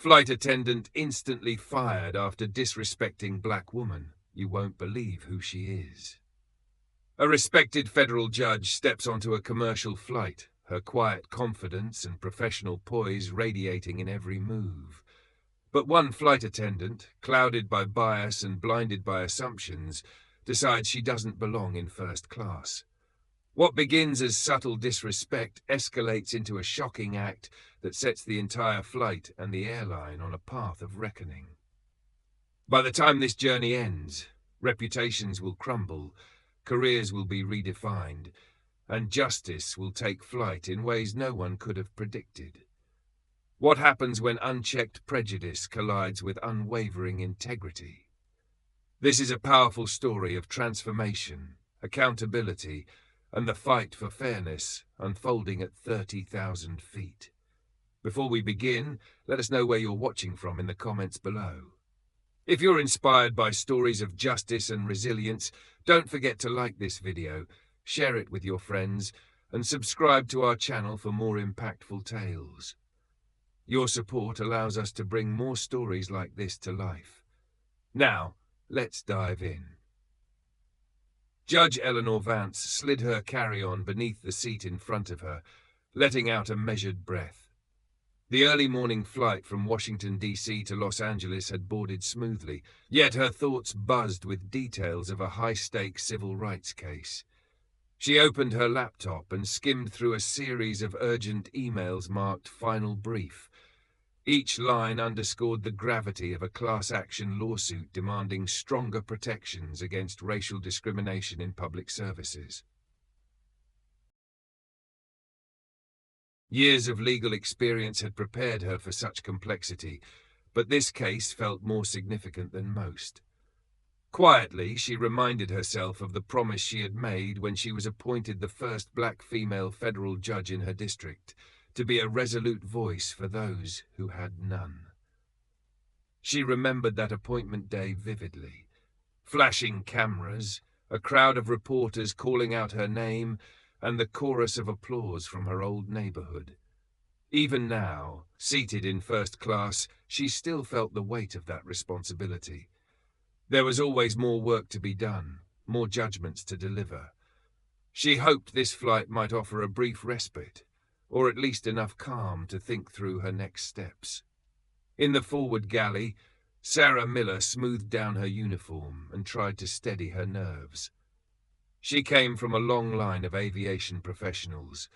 Flight attendant instantly fired after disrespecting black woman. You won't believe who she is. A respected federal judge steps onto a commercial flight, her quiet confidence and professional poise radiating in every move. But one flight attendant, clouded by bias and blinded by assumptions, decides she doesn't belong in first class. What begins as subtle disrespect escalates into a shocking act that sets the entire flight and the airline on a path of reckoning. By the time this journey ends, reputations will crumble, careers will be redefined, and justice will take flight in ways no one could have predicted. What happens when unchecked prejudice collides with unwavering integrity? This is a powerful story of transformation, accountability, and the fight for fairness unfolding at 30,000 feet. Before we begin, let us know where you're watching from in the comments below. If you're inspired by stories of justice and resilience, don't forget to like this video, share it with your friends, and subscribe to our channel for more impactful tales. Your support allows us to bring more stories like this to life. Now, let's dive in. Judge Eleanor Vance slid her carry-on beneath the seat in front of her, letting out a measured breath. The early morning flight from Washington, D.C. to Los Angeles had boarded smoothly, yet her thoughts buzzed with details of a high-stakes civil rights case. She opened her laptop and skimmed through a series of urgent emails marked Final Brief. Each line underscored the gravity of a class-action lawsuit demanding stronger protections against racial discrimination in public services. Years of legal experience had prepared her for such complexity, but this case felt more significant than most. Quietly, she reminded herself of the promise she had made when she was appointed the first black female federal judge in her district, to be a resolute voice for those who had none. She remembered that appointment day vividly. Flashing cameras, a crowd of reporters calling out her name, and the chorus of applause from her old neighborhood. Even now, seated in first class, she still felt the weight of that responsibility. There was always more work to be done, more judgments to deliver. She hoped this flight might offer a brief respite, or at least enough calm to think through her next steps. In the forward galley, Sarah Miller smoothed down her uniform and tried to steady her nerves. She came from a long line of aviation professionals.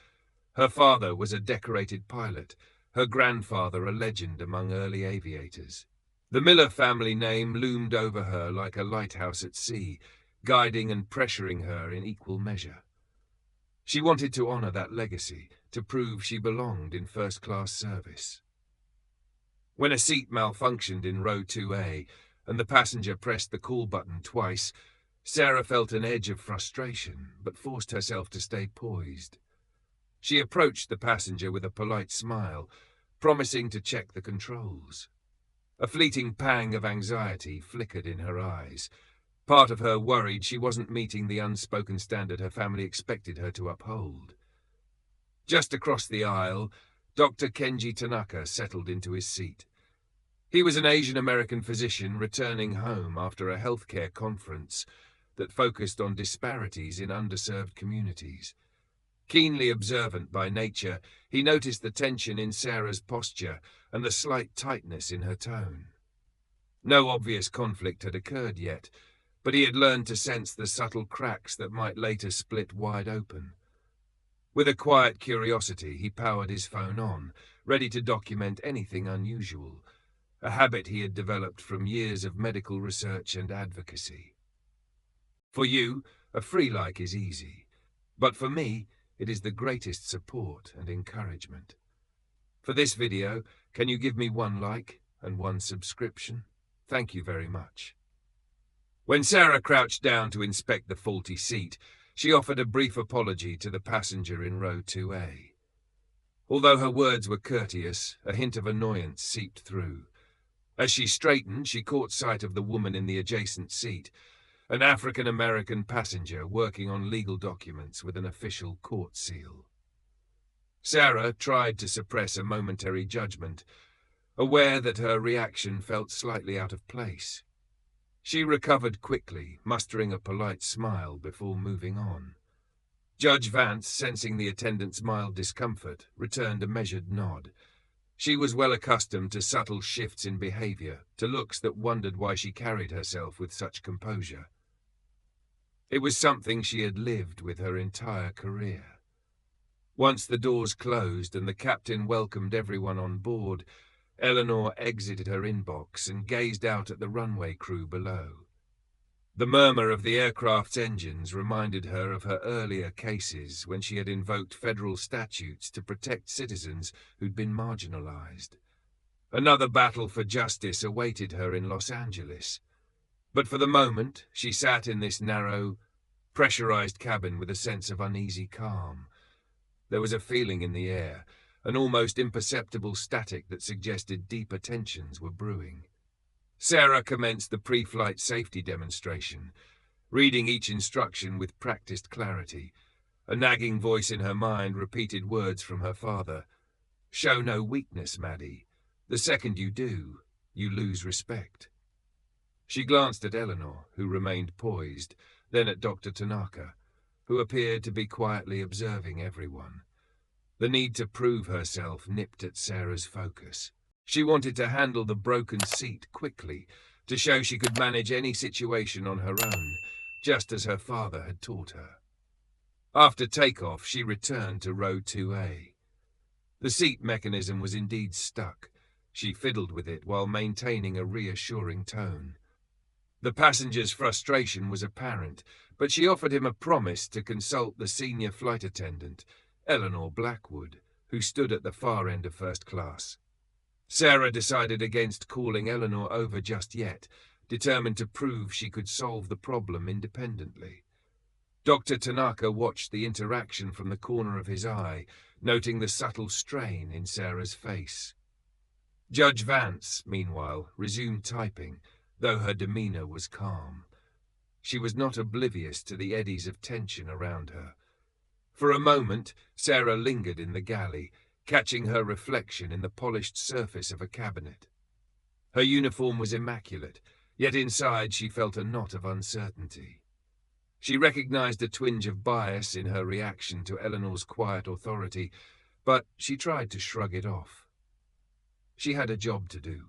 Her father was a decorated pilot, her grandfather a legend among early aviators. The Miller family name loomed over her like a lighthouse at sea, guiding and pressuring her in equal measure. She wanted to honor that legacy, to prove she belonged in first-class service. When a seat malfunctioned in row 2A and the passenger pressed the call button twice, Sarah felt an edge of frustration, but forced herself to stay poised. She approached the passenger with a polite smile, promising to check the controls. A fleeting pang of anxiety flickered in her eyes. Part of her worried she wasn't meeting the unspoken standard her family expected her to uphold. Just across the aisle, Dr. Kenji Tanaka settled into his seat. He was an Asian-American physician returning home after a healthcare conference that focused on disparities in underserved communities. Keenly observant by nature, he noticed the tension in Sarah's posture and the slight tightness in her tone. No obvious conflict had occurred yet, but he had learned to sense the subtle cracks that might later split wide open. With a quiet curiosity, he powered his phone on, ready to document anything unusual, a habit he had developed from years of medical research and advocacy. For you, a free like is easy, but for me, it is the greatest support and encouragement. For this video, can you give me 1 like and 1 subscription? Thank you very much. When Sarah crouched down to inspect the faulty seat, she offered a brief apology to the passenger in row 2A. Although her words were courteous, a hint of annoyance seeped through. As she straightened, she caught sight of the woman in the adjacent seat, an African-American passenger working on legal documents with an official court seal. Sarah tried to suppress a momentary judgment. aware that her reaction felt slightly out of place. She recovered quickly, mustering a polite smile before moving on. Judge Vance, sensing the attendant's mild discomfort, returned a measured nod. She was well accustomed to subtle shifts in behavior, to looks that wondered why she carried herself with such composure. It was something she had lived with her entire career. Once the doors closed and the captain welcomed everyone on board, Eleanor exited her inbox and gazed out at the runway crew below. The murmur of the aircraft's engines reminded her of her earlier cases when she had invoked federal statutes to protect citizens who'd been marginalized. Another battle for justice awaited her in Los Angeles. But for the moment, she sat in this narrow, pressurized cabin with a sense of uneasy calm. There was a feeling in the air, an almost imperceptible static that suggested deeper tensions were brewing. Sarah commenced the pre-flight safety demonstration, reading each instruction with practiced clarity. A nagging voice in her mind repeated words from her father. "Show no weakness, Maddie. The second you do, you lose respect." She glanced at Eleanor, who remained poised, then at Dr. Tanaka, who appeared to be quietly observing everyone. The need to prove herself nipped at Sarah's focus. She wanted to handle the broken seat quickly, to show she could manage any situation on her own, just as her father had taught her. After takeoff, she returned to row 2A. The seat mechanism was indeed stuck. She fiddled with it while maintaining a reassuring tone. The passenger's frustration was apparent, but she offered him a promise to consult the senior flight attendant, Eleanor Blackwood, who stood at the far end of first class. Sarah decided against calling Eleanor over just yet, determined to prove she could solve the problem independently. Dr. Tanaka watched the interaction from the corner of his eye, noting the subtle strain in Sarah's face. Judge Vance, meanwhile, resumed typing, though her demeanor was calm. She was not oblivious to the eddies of tension around her. For a moment, Sarah lingered in the galley, catching her reflection in the polished surface of a cabinet. Her uniform was immaculate, yet inside she felt a knot of uncertainty. She recognized a twinge of bias in her reaction to Eleanor's quiet authority, but she tried to shrug it off. She had a job to do.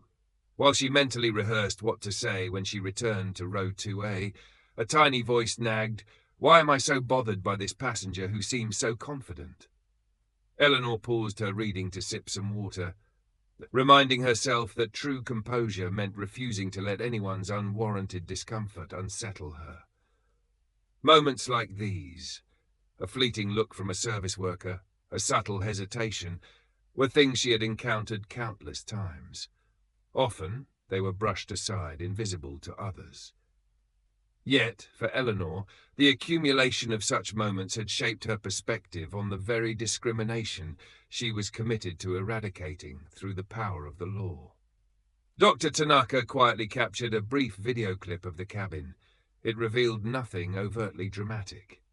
While she mentally rehearsed what to say when she returned to row 2A, a tiny voice nagged, "Why am I so bothered by this passenger who seems so confident?" Eleanor paused her reading to sip some water, reminding herself that true composure meant refusing to let anyone's unwarranted discomfort unsettle her. Moments like these, a fleeting look from a service worker, a subtle hesitation, were things she had encountered countless times. Often, they were brushed aside, invisible to others. Yet, for Eleanor, the accumulation of such moments had shaped her perspective on the very discrimination she was committed to eradicating through the power of the law. Dr. Tanaka quietly captured a brief video clip of the cabin. It revealed nothing overtly dramatic.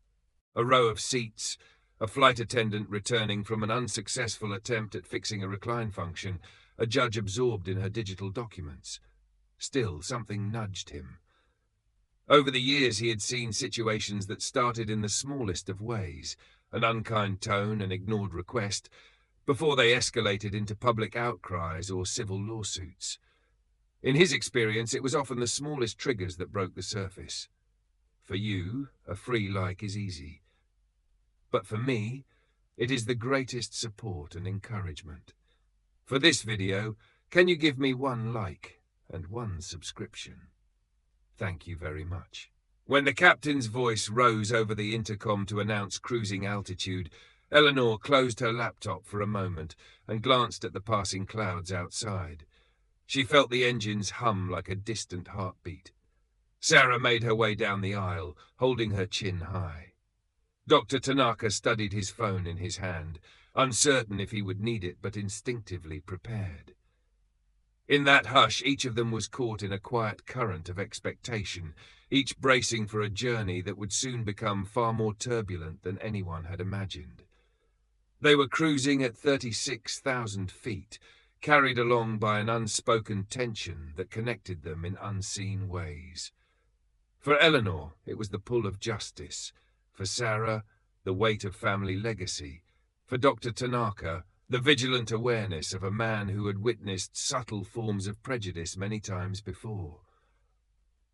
A row of seats, a flight attendant returning from an unsuccessful attempt at fixing a recline function, a judge absorbed in her digital documents. Still, something nudged him. Over the years he had seen situations that started in the smallest of ways, an unkind tone, an ignored request, before they escalated into public outcries or civil lawsuits. In his experience, it was often the smallest triggers that broke the surface. For you, a free like is easy. But for me, it is the greatest support and encouragement. For this video, can you give me 1 like and 1 subscription? Thank you very much. When the captain's voice rose over the intercom to announce cruising altitude, Eleanor closed her laptop for a moment and glanced at the passing clouds outside. She felt the engines hum like a distant heartbeat. Sarah made her way down the aisle, holding her chin high. Dr. Tanaka studied his phone in his hand, uncertain if he would need it, but instinctively prepared. In that hush, each of them was caught in a quiet current of expectation, each bracing for a journey that would soon become far more turbulent than anyone had imagined. They were cruising at 36,000 feet, carried along by an unspoken tension that connected them in unseen ways. For Eleanor, it was the pull of justice. For Sarah, the weight of family legacy. For Dr. Tanaka, the vigilant awareness of a man who had witnessed subtle forms of prejudice many times before.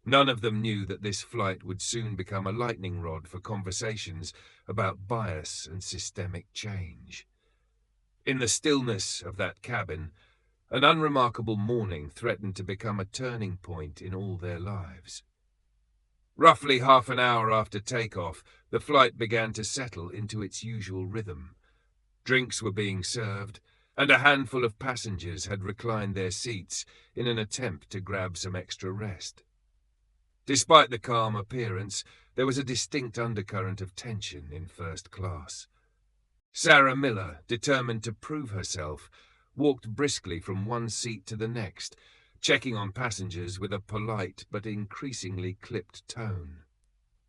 None of them knew that this flight would soon become a lightning rod for conversations about bias and systemic change. In the stillness of that cabin, an unremarkable morning threatened to become a turning point in all their lives. Roughly half an hour after takeoff, the flight began to settle into its usual rhythm. Drinks were being served, and a handful of passengers had reclined their seats in an attempt to grab some extra rest. Despite the calm appearance, there was a distinct undercurrent of tension in first class. Sarah Miller, determined to prove herself, walked briskly from one seat to the next, checking on passengers with a polite but increasingly clipped tone.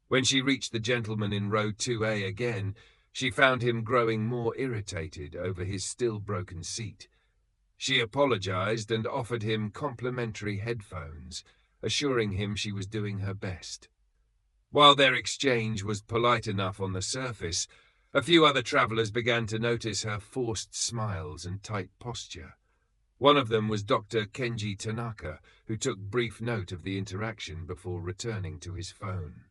When she reached the gentleman in row 2A again, she found him growing more irritated over his still broken seat. She apologized and offered him complimentary headphones, assuring him she was doing her best. While their exchange was polite enough on the surface, a few other travelers began to notice her forced smiles and tight posture. One of them was Dr. Kenji Tanaka, who took brief note of the interaction before returning to his phone.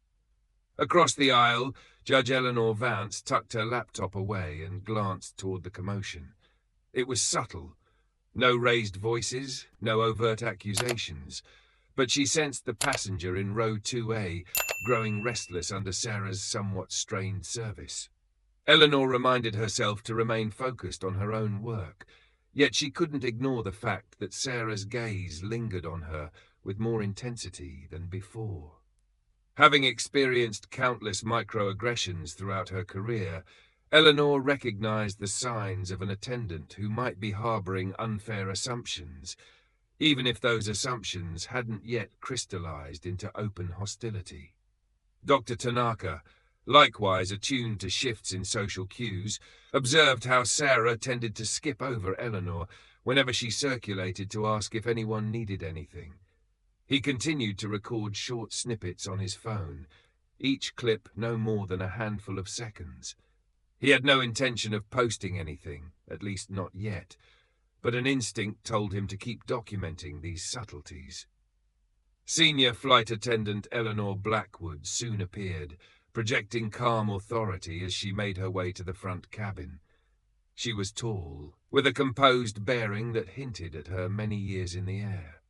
Across the aisle, Judge Eleanor Vance tucked her laptop away and glanced toward the commotion. It was subtle. No raised voices, no overt accusations, but she sensed the passenger in row 2A growing restless under Sarah's somewhat strained service. Eleanor reminded herself to remain focused on her own work, yet she couldn't ignore the fact that Sarah's gaze lingered on her with more intensity than before. Having experienced countless microaggressions throughout her career, Eleanor recognized the signs of an attendant who might be harboring unfair assumptions, even if those assumptions hadn't yet crystallized into open hostility. Dr. Tanaka, likewise attuned to shifts in social cues, observed how Sarah tended to skip over Eleanor whenever she circulated to ask if anyone needed anything. He continued to record short snippets on his phone, each clip no more than a handful of seconds. He had no intention of posting anything, at least not yet, but an instinct told him to keep documenting these subtleties. Senior Flight Attendant Eleanor Blackwood soon appeared, projecting calm authority as she made her way to the front cabin. She was tall, with a composed bearing that hinted at her many years in the air.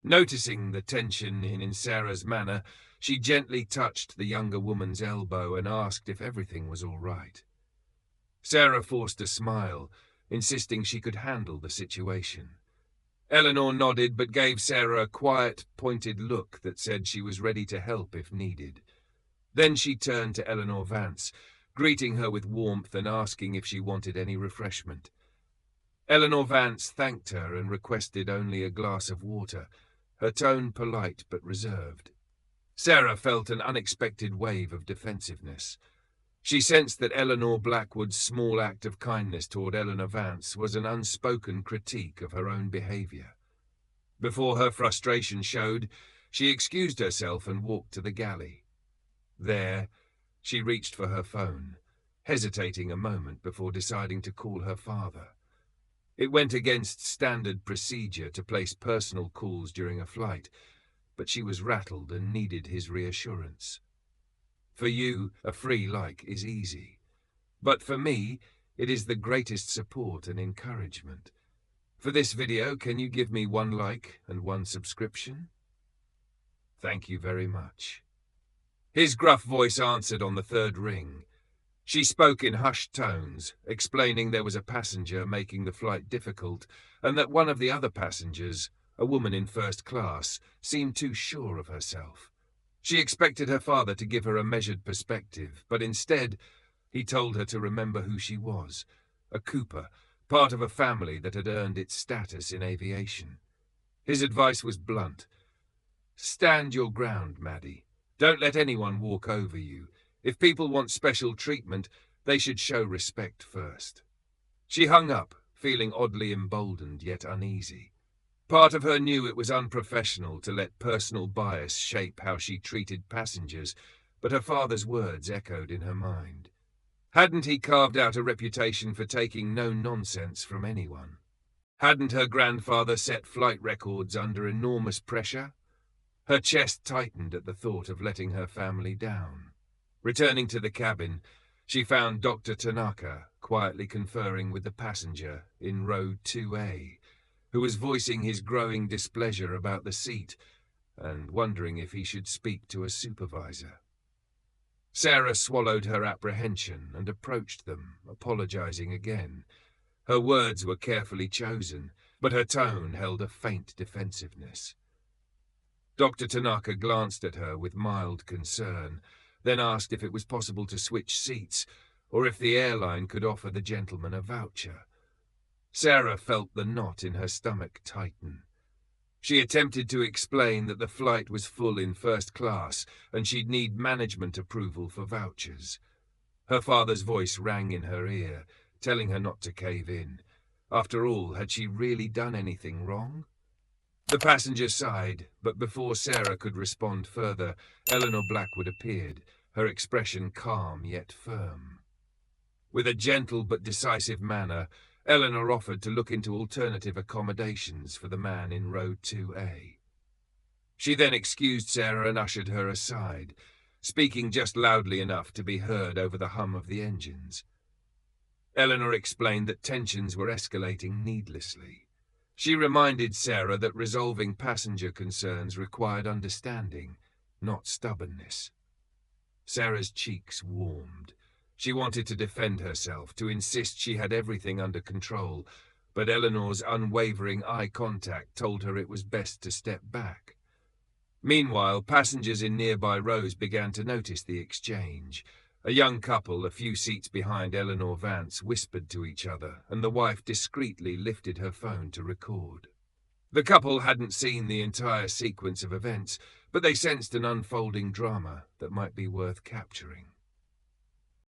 Noticing the tension in Sarah's manner, she gently touched the younger woman's elbow and asked if everything was all right. Sarah forced a smile, insisting she could handle the situation. Eleanor nodded but gave Sarah a quiet, pointed look that said she was ready to help if needed. Then she turned to Eleanor Vance, greeting her with warmth and asking if she wanted any refreshment. Eleanor Vance thanked her and requested only a glass of water, her tone polite but reserved. Sarah felt an unexpected wave of defensiveness. She sensed that Eleanor Blackwood's small act of kindness toward Eleanor Vance was an unspoken critique of her own behavior. Before her frustration showed, she excused herself and walked to the galley. There, she reached for her phone, hesitating a moment before deciding to call her father. It went against standard procedure to place personal calls during a flight, but she was rattled and needed his reassurance. For you, a free like is easy. But for me, it is the greatest support and encouragement. For this video, can you give me 1 like and 1 subscription? Thank you very much. His gruff voice answered on the 3rd ring. She spoke in hushed tones, explaining there was a passenger making the flight difficult, and that one of the other passengers, a woman in first class, seemed too sure of herself. She expected her father to give her a measured perspective, but instead, he told her to remember who she was, a Cooper, part of a family that had earned its status in aviation. His advice was blunt. Stand your ground, Maddie. Don't let anyone walk over you. If people want special treatment, they should show respect first. She hung up, feeling oddly emboldened yet uneasy. Part of her knew it was unprofessional to let personal bias shape how she treated passengers, but her father's words echoed in her mind. Hadn't he carved out a reputation for taking no nonsense from anyone? Hadn't her grandfather set flight records under enormous pressure? Her chest tightened at the thought of letting her family down. Returning to the cabin, she found Dr. Tanaka quietly conferring with the passenger in row 2A, who was voicing his growing displeasure about the seat and wondering if he should speak to a supervisor. Sarah swallowed her apprehension and approached them, apologizing again. Her words were carefully chosen, but her tone held a faint defensiveness. Dr. Tanaka glanced at her with mild concern, then asked if it was possible to switch seats, or if the airline could offer the gentleman a voucher. Sarah felt the knot in her stomach tighten. She attempted to explain that the flight was full in first class and she'd need management approval for vouchers. Her father's voice rang in her ear, telling her not to cave in. After all, had she really done anything wrong? The passenger sighed, but before Sarah could respond further, Eleanor Blackwood appeared, her expression calm yet firm. With a gentle but decisive manner, Eleanor offered to look into alternative accommodations for the man in row 2A. She then excused Sarah and ushered her aside, speaking just loudly enough to be heard over the hum of the engines. Eleanor explained that tensions were escalating needlessly. She reminded Sarah that resolving passenger concerns required understanding, not stubbornness. Sarah's cheeks warmed. She wanted to defend herself, to insist she had everything under control, but Eleanor's unwavering eye contact told her it was best to step back. Meanwhile, passengers in nearby rows began to notice the exchange. A young couple, a few seats behind Eleanor Vance, whispered to each other, and the wife discreetly lifted her phone to record. The couple hadn't seen the entire sequence of events, but they sensed an unfolding drama that might be worth capturing.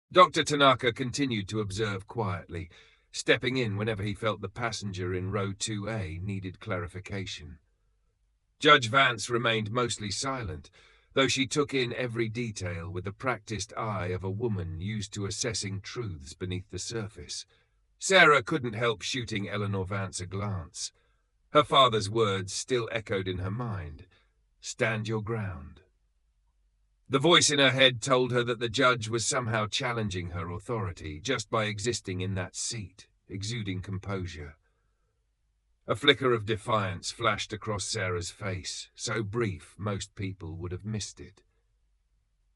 Dr. Tanaka continued to observe quietly, stepping in whenever he felt the passenger in row 2A needed clarification. Judge Vance remained mostly silent, though she took in every detail with the practiced eye of a woman used to assessing truths beneath the surface. Sarah couldn't help shooting Eleanor Vance a glance. Her father's words still echoed in her mind. Stand your ground. The voice in her head told her that the judge was somehow challenging her authority just by existing in that seat, exuding composure. A flicker of defiance flashed across Sarah's face, so brief most people would have missed it.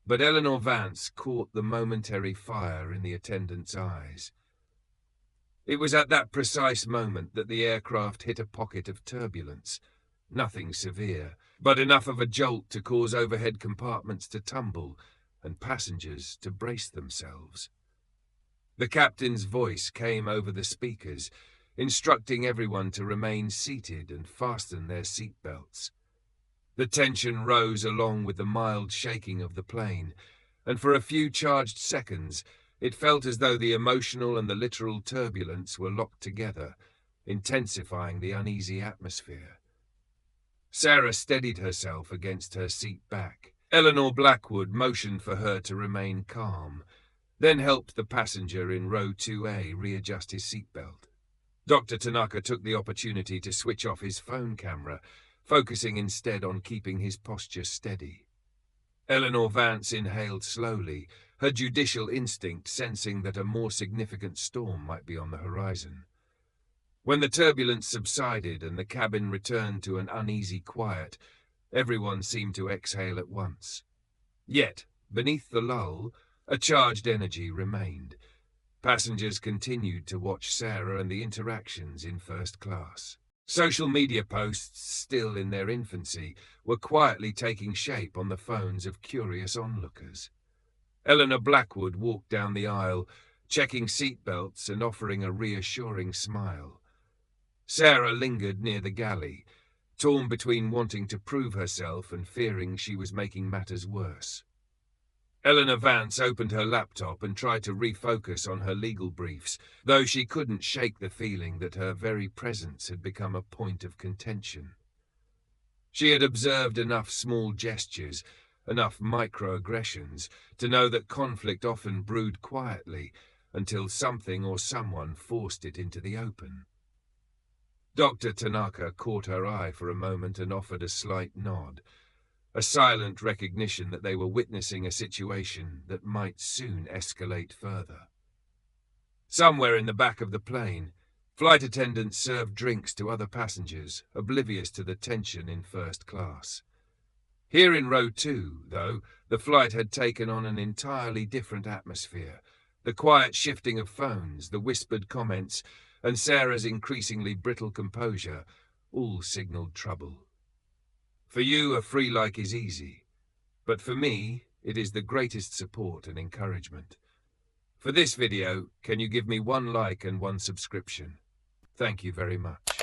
But Eleanor Vance caught the momentary fire in the attendant's eyes. It was at that precise moment that the aircraft hit a pocket of turbulence. Nothing severe, but enough of a jolt to cause overhead compartments to tumble and passengers to brace themselves. The captain's voice came over the speakers, instructing everyone to remain seated and fasten their seatbelts. The tension rose along with the mild shaking of the plane, and for a few charged seconds it felt as though the emotional and the literal turbulence were locked together, intensifying the uneasy atmosphere. Sarah steadied herself against her seat back. Eleanor Blackwood motioned for her to remain calm, then helped the passenger in row 2A readjust his seatbelt. Dr. Tanaka took the opportunity to switch off his phone camera, focusing instead on keeping his posture steady. Eleanor Vance inhaled slowly, her judicial instinct sensing that a more significant storm might be on the horizon. When the turbulence subsided and the cabin returned to an uneasy quiet, everyone seemed to exhale at once. Yet, beneath the lull, a charged energy remained. Passengers continued to watch Sarah and the interactions in first class. Social media posts, still in their infancy, were quietly taking shape on the phones of curious onlookers. Eleanor Blackwood walked down the aisle, checking seatbelts and offering a reassuring smile. Sarah lingered near the galley, torn between wanting to prove herself and fearing she was making matters worse. Eleanor Vance opened her laptop and tried to refocus on her legal briefs, though she couldn't shake the feeling that her very presence had become a point of contention. She had observed enough small gestures, enough microaggressions, to know that conflict often brewed quietly until something or someone forced it into the open. Dr. Tanaka caught her eye for a moment and offered a slight nod, a silent recognition that they were witnessing a situation that might soon escalate further. Somewhere in the back of the plane, flight attendants served drinks to other passengers, oblivious to the tension in first class. Here in row 2, though, the flight had taken on an entirely different atmosphere. The quiet shifting of phones, the whispered comments, and Sarah's increasingly brittle composure all signaled trouble. For you, a free like is easy, but for me, it is the greatest support and encouragement. For this video, can you give me 1 like and 1 subscription? Thank you very much.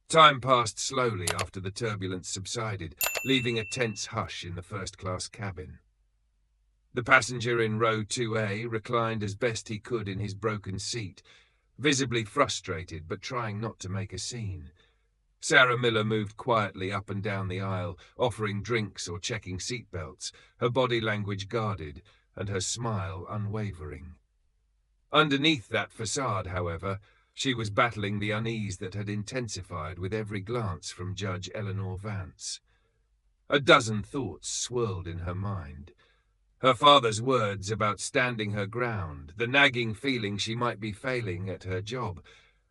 Time passed slowly after the turbulence subsided, leaving a tense hush in the first-class cabin. The passenger in row 2A reclined as best he could in his broken seat, visibly frustrated but trying not to make a scene. Sarah Miller moved quietly up and down the aisle, offering drinks or checking seatbelts, her body language guarded and her smile unwavering. Underneath that facade, however, she was battling the unease that had intensified with every glance from Judge Eleanor Vance. A dozen thoughts swirled in her mind. Her father's words about standing her ground, the nagging feeling she might be failing at her job,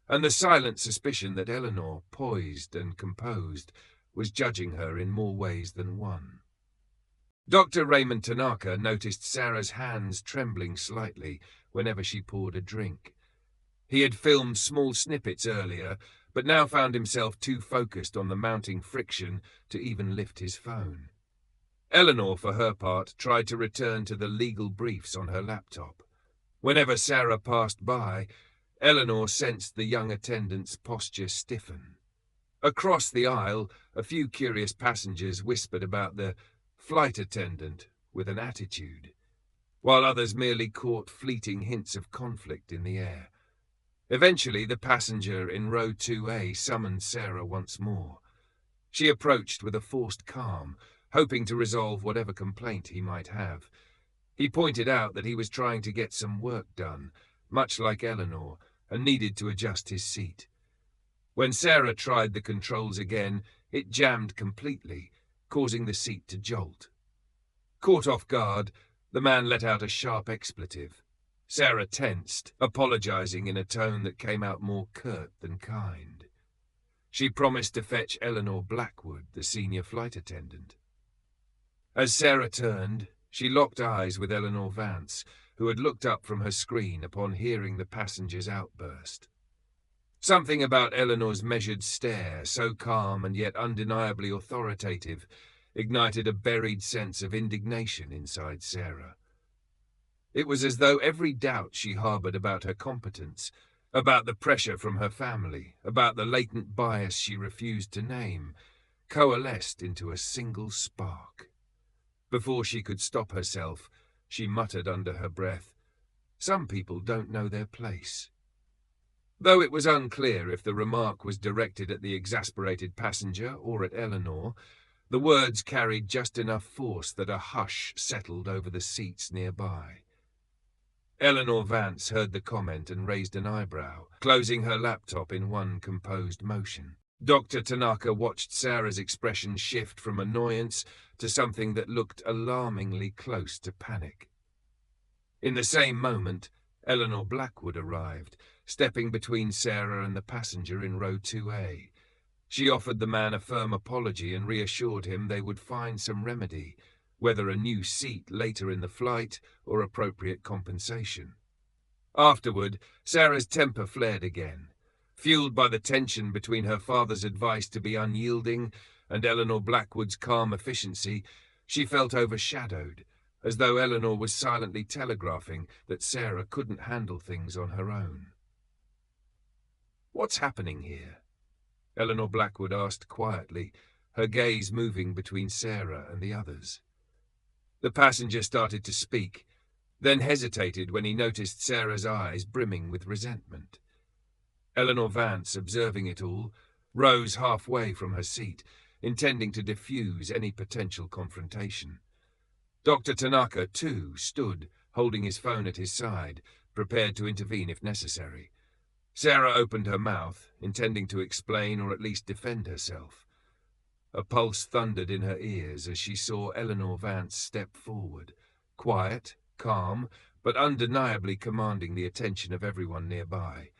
and the silent suspicion that Eleanor, poised and composed, was judging her in more ways than one. Dr. Raymond Tanaka noticed Sarah's hands trembling slightly whenever she poured a drink. He had filmed small snippets earlier, but now found himself too focused on the mounting friction to even lift his phone. Eleanor, for her part, tried to return to the legal briefs on her laptop. Whenever Sarah passed by, Eleanor sensed the young attendant's posture stiffen. Across the aisle, a few curious passengers whispered about the flight attendant with an attitude, while others merely caught fleeting hints of conflict in the air. Eventually, the passenger in row 2A summoned Sarah once more. She approached with a forced calm, hoping to resolve whatever complaint he might have. He pointed out that he was trying to get some work done, much like Eleanor, and needed to adjust his seat. When Sarah tried the controls again, it jammed completely, causing the seat to jolt. Caught off guard, the man let out a sharp expletive. Sarah tensed, apologizing in a tone that came out more curt than kind. She promised to fetch Eleanor Blackwood, the senior flight attendant. As Sarah turned, she locked eyes with Eleanor Vance, who had looked up from her screen upon hearing the passenger's outburst. Something about Eleanor's measured stare, so calm and yet undeniably authoritative, ignited a buried sense of indignation inside Sarah. It was as though every doubt she harbored about her competence, about the pressure from her family, about the latent bias she refused to name, coalesced into a single spark. Before she could stop herself, she muttered under her breath, "Some people don't know their place." Though it was unclear if the remark was directed at the exasperated passenger or at Eleanor, the words carried just enough force that a hush settled over the seats nearby. Eleanor Vance heard the comment and raised an eyebrow, closing her laptop in one composed motion. Dr. Tanaka watched Sarah's expression shift from annoyance to something that looked alarmingly close to panic. In the same moment, Eleanor Blackwood arrived, stepping between Sarah and the passenger in row 2A. She offered the man a firm apology and reassured him they would find some remedy, whether a new seat later in the flight or appropriate compensation. Afterward, Sarah's temper flared again. Fueled by the tension between her father's advice to be unyielding and Eleanor Blackwood's calm efficiency, she felt overshadowed, as though Eleanor was silently telegraphing that Sarah couldn't handle things on her own. "What's happening here?" Eleanor Blackwood asked quietly, her gaze moving between Sarah and the others. The passenger started to speak, then hesitated when he noticed Sarah's eyes brimming with resentment. Eleanor Vance, observing it all, rose halfway from her seat, intending to diffuse any potential confrontation. Dr. Tanaka, too, stood, holding his phone at his side, prepared to intervene if necessary. Sarah opened her mouth, intending to explain or at least defend herself. A pulse thundered in her ears as she saw Eleanor Vance step forward, quiet, calm, but undeniably commanding the attention of everyone nearby.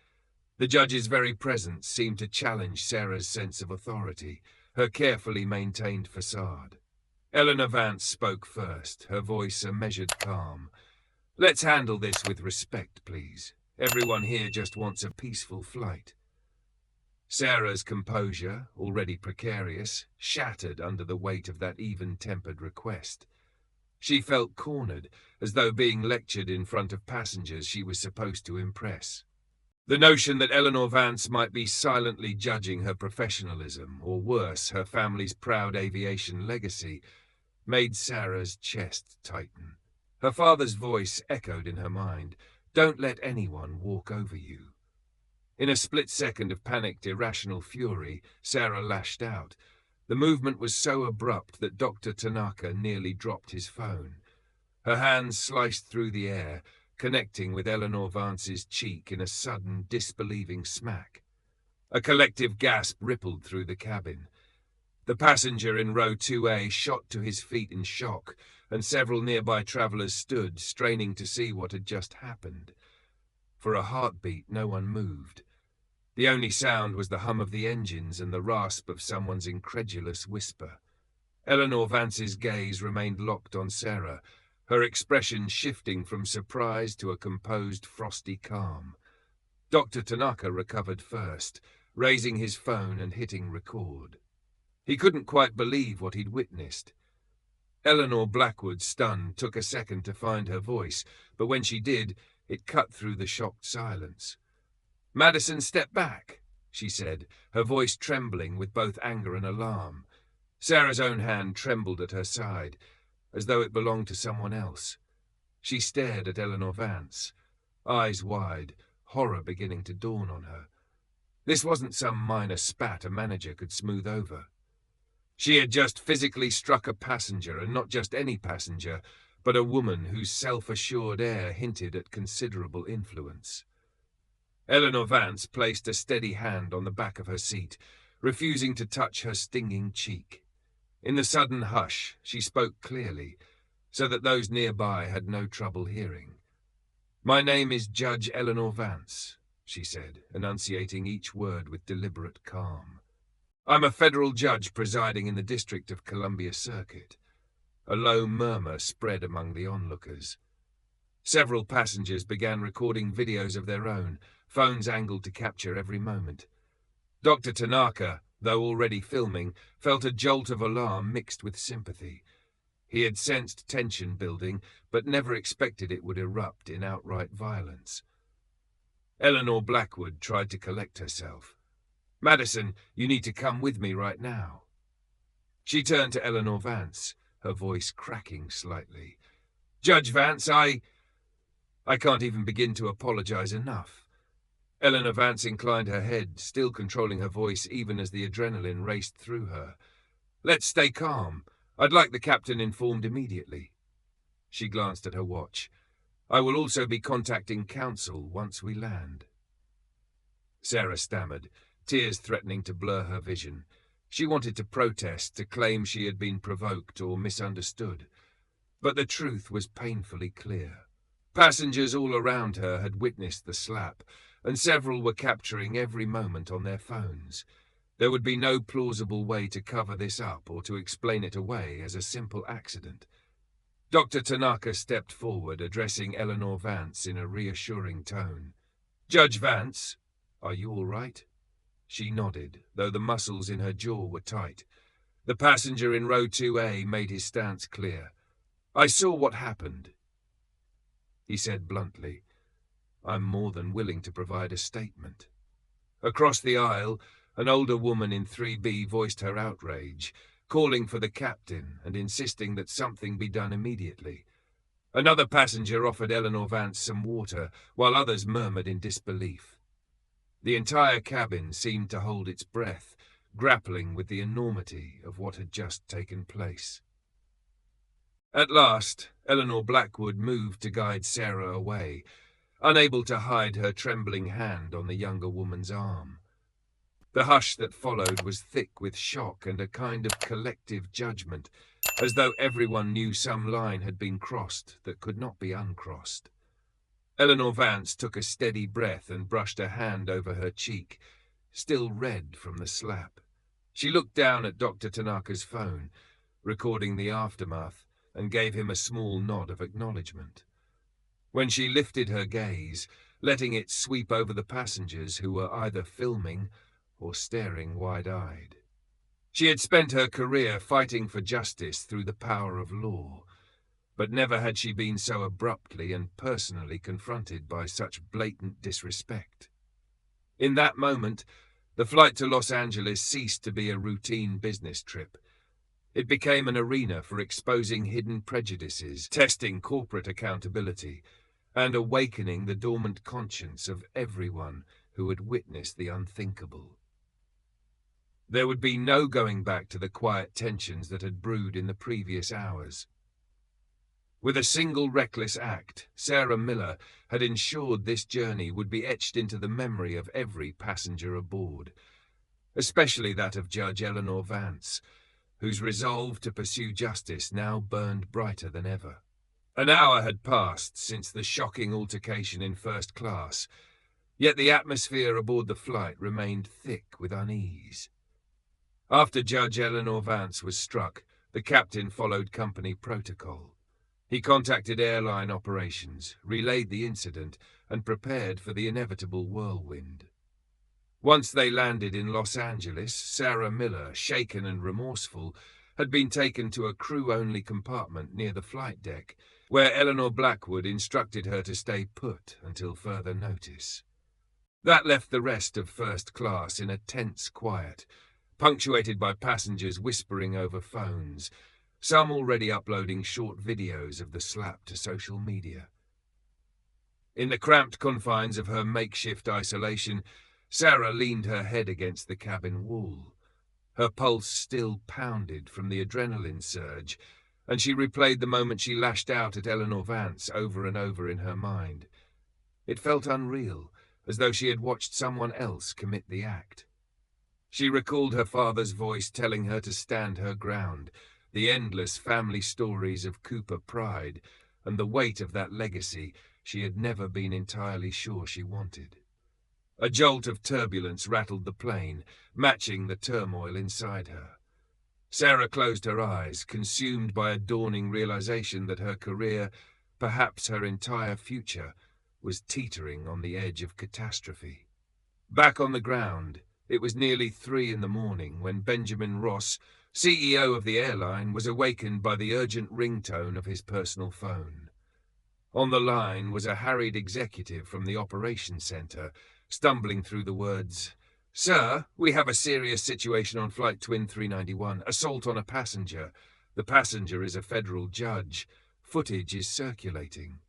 The judge's very presence seemed to challenge Sarah's sense of authority, her carefully maintained facade. Eleanor Vance spoke first, her voice a measured calm. "Let's handle this with respect, please. Everyone here just wants a peaceful flight." Sarah's composure, already precarious, shattered under the weight of that even-tempered request. She felt cornered, as though being lectured in front of passengers she was supposed to impress. The notion that Eleanor Vance might be silently judging her professionalism, or worse, her family's proud aviation legacy, made Sarah's chest tighten. Her father's voice echoed in her mind, "Don't let anyone walk over you." In a split second of panicked, irrational fury, Sarah lashed out. The movement was so abrupt that Dr. Tanaka nearly dropped his phone. Her hands sliced through the air, connecting with Eleanor Vance's cheek in a sudden, disbelieving smack. A collective gasp rippled through the cabin. The passenger in row 2A shot to his feet in shock, and several nearby travelers stood, straining to see what had just happened. For a heartbeat, no one moved. The only sound was the hum of the engines and the rasp of someone's incredulous whisper. Eleanor Vance's gaze remained locked on Sarah, her expression shifting from surprise to a composed, frosty calm. Dr. Tanaka recovered first, raising his phone and hitting record. He couldn't quite believe what he'd witnessed. Eleanor Blackwood, stunned, took a second to find her voice, but when she did, it cut through the shocked silence. "Madison, step back," she said, her voice trembling with both anger and alarm. Sarah's own hand trembled at her side, as though it belonged to someone else. She stared at Eleanor Vance, eyes wide, horror beginning to dawn on her. This wasn't some minor spat a manager could smooth over. She had just physically struck a passenger, and not just any passenger, but a woman whose self-assured air hinted at considerable influence. Eleanor Vance placed a steady hand on the back of her seat, refusing to touch her stinging cheek. In the sudden hush, she spoke clearly, so that those nearby had no trouble hearing. "My name is Judge Eleanor Vance," she said, enunciating each word with deliberate calm. "I'm a federal judge presiding in the District of Columbia Circuit." A low murmur spread among the onlookers. Several passengers began recording videos of their own, phones angled to capture every moment. Dr. Tanaka, though already filming, felt a jolt of alarm mixed with sympathy. He had sensed tension building, but never expected it would erupt in outright violence. Eleanor Blackwood tried to collect herself. "Madison, you need to come with me right now." She turned to Eleanor Vance, her voice cracking slightly. "Judge Vance, I can't even begin to apologize enough." Eleanor Vance inclined her head, still controlling her voice even as the adrenaline raced through her. "Let's stay calm. I'd like the captain informed immediately." She glanced at her watch. "I will also be contacting counsel once we land." Sarah stammered, tears threatening to blur her vision. She wanted to protest, to claim she had been provoked or misunderstood. But the truth was painfully clear. Passengers all around her had witnessed the slap, and several were capturing every moment on their phones. There would be no plausible way to cover this up or to explain it away as a simple accident. Dr. Tanaka stepped forward, addressing Eleanor Vance in a reassuring tone. "Judge Vance, are you all right?" She nodded, though the muscles in her jaw were tight. The passenger in row 2A made his stance clear. "I saw what happened," he said bluntly. "I'm more than willing to provide a statement." Across the aisle, an older woman in 3B voiced her outrage, calling for the captain and insisting that something be done immediately. Another passenger offered Eleanor Vance some water, while others murmured in disbelief. The entire cabin seemed to hold its breath, grappling with the enormity of what had just taken place. At last, Eleanor Blackwood moved to guide Sarah away, unable to hide her trembling hand on the younger woman's arm. The hush that followed was thick with shock and a kind of collective judgment, as though everyone knew some line had been crossed that could not be uncrossed. Eleanor Vance took a steady breath and brushed a hand over her cheek, still red from the slap. She looked down at Dr. Tanaka's phone, recording the aftermath, and gave him a small nod of acknowledgement. When she lifted her gaze, letting it sweep over the passengers who were either filming or staring wide-eyed. She had spent her career fighting for justice through the power of law, but never had she been so abruptly and personally confronted by such blatant disrespect. In that moment, the flight to Los Angeles ceased to be a routine business trip. It became an arena for exposing hidden prejudices, testing corporate accountability, and awakening the dormant conscience of everyone who had witnessed the unthinkable. There would be no going back to the quiet tensions that had brewed in the previous hours. With a single reckless act, Sarah Miller had ensured this journey would be etched into the memory of every passenger aboard, especially that of Judge Eleanor Vance, whose resolve to pursue justice now burned brighter than ever. An hour had passed since the shocking altercation in first class, yet the atmosphere aboard the flight remained thick with unease. After Judge Eleanor Vance was struck, the captain followed company protocol. He contacted airline operations, relayed the incident, and prepared for the inevitable whirlwind. Once they landed in Los Angeles, Sarah Miller, shaken and remorseful, had been taken to a crew-only compartment near the flight deck, where Eleanor Blackwood instructed her to stay put until further notice. That left the rest of first class in a tense quiet, punctuated by passengers whispering over phones, some already uploading short videos of the slap to social media. In the cramped confines of her makeshift isolation, Sarah leaned her head against the cabin wall. Her pulse still pounded from the adrenaline surge, and she replayed the moment she lashed out at Eleanor Vance over and over in her mind. It felt unreal, as though she had watched someone else commit the act. She recalled her father's voice telling her to stand her ground, the endless family stories of Cooper pride, and the weight of that legacy she had never been entirely sure she wanted. A jolt of turbulence rattled the plane, matching the turmoil inside her. Sarah closed her eyes, consumed by a dawning realization that her career, perhaps her entire future, was teetering on the edge of catastrophe. Back on the ground, it was nearly 3 a.m. when Benjamin Ross, CEO of the airline, was awakened by the urgent ringtone of his personal phone. On the line was a harried executive from the operations center, stumbling through the words, "Sir, we have a serious situation on Flight Twin 391, assault on a passenger. The passenger is a federal judge. Footage is circulating."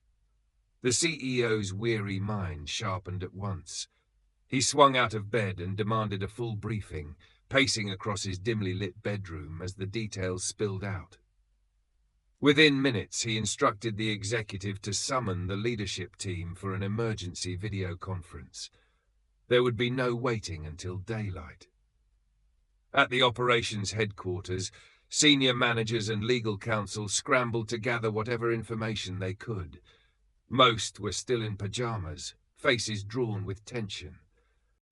The CEO's weary mind sharpened at once. He swung out of bed and demanded a full briefing, pacing across his dimly lit bedroom as the details spilled out. Within minutes, he instructed the executive to summon the leadership team for an emergency video conference. There would be no waiting until daylight. At the operations headquarters, senior managers and legal counsel scrambled to gather whatever information they could. Most were still in pajamas, faces drawn with tension.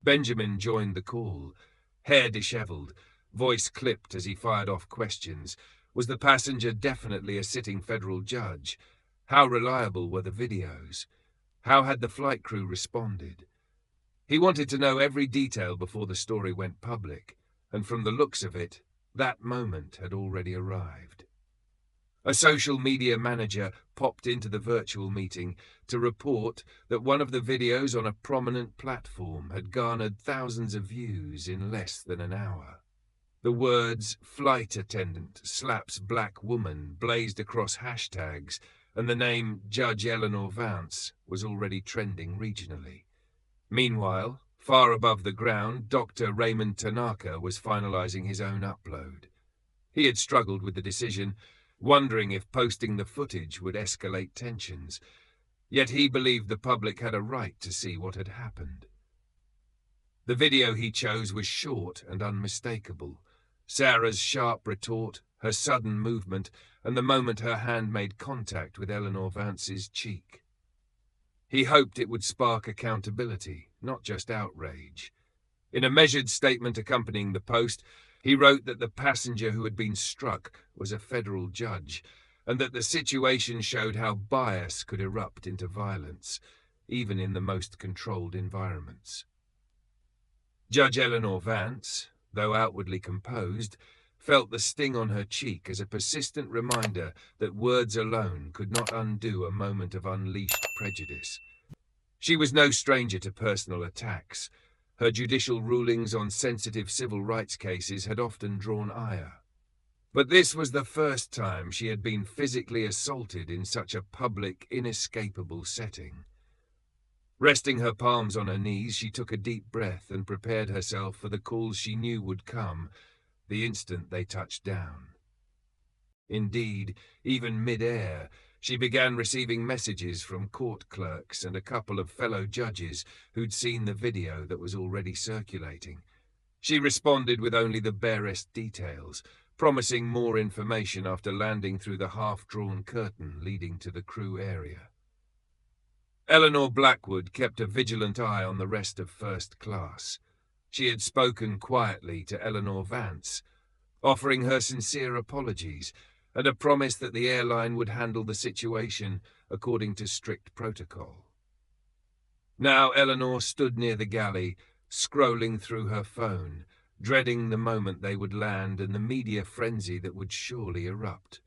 Benjamin joined the call, hair disheveled, voice clipped as he fired off questions. Was the passenger definitely a sitting federal judge? How reliable were the videos? How had the flight crew responded? He wanted to know every detail before the story went public, and from the looks of it, that moment had already arrived. A social media manager popped into the virtual meeting to report that one of the videos on a prominent platform had garnered thousands of views in less than an hour. The words "flight attendant slaps black woman" blazed across hashtags, and the name Judge Eleanor Vance was already trending regionally. Meanwhile, far above the ground, Dr. Raymond Tanaka was finalizing his own upload. He had struggled with the decision, wondering if posting the footage would escalate tensions, yet he believed the public had a right to see what had happened. The video he chose was short and unmistakable. Sarah's sharp retort, her sudden movement, and the moment her hand made contact with Eleanor Vance's cheek. He hoped it would spark accountability, not just outrage. In a measured statement accompanying the post, he wrote that the passenger who had been struck was a federal judge, and that the situation showed how bias could erupt into violence, even in the most controlled environments. Judge Eleanor Vance, though outwardly composed, felt the sting on her cheek as a persistent reminder that words alone could not undo a moment of unleashed prejudice. She was no stranger to personal attacks. Her judicial rulings on sensitive civil rights cases had often drawn ire. But this was the first time she had been physically assaulted in such a public, inescapable setting. Resting her palms on her knees, she took a deep breath and prepared herself for the calls she knew would come the instant they touched down. Indeed, even mid-air, she began receiving messages from court clerks and a couple of fellow judges who'd seen the video that was already circulating. She responded with only the barest details, promising more information after landing through the half-drawn curtain leading to the crew area. Eleanor Blackwood kept a vigilant eye on the rest of first class. She had spoken quietly to Eleanor Vance, offering her sincere apologies and a promise that the airline would handle the situation according to strict protocol. Now Eleanor stood near the galley, scrolling through her phone, dreading the moment they would land and the media frenzy that would surely erupt.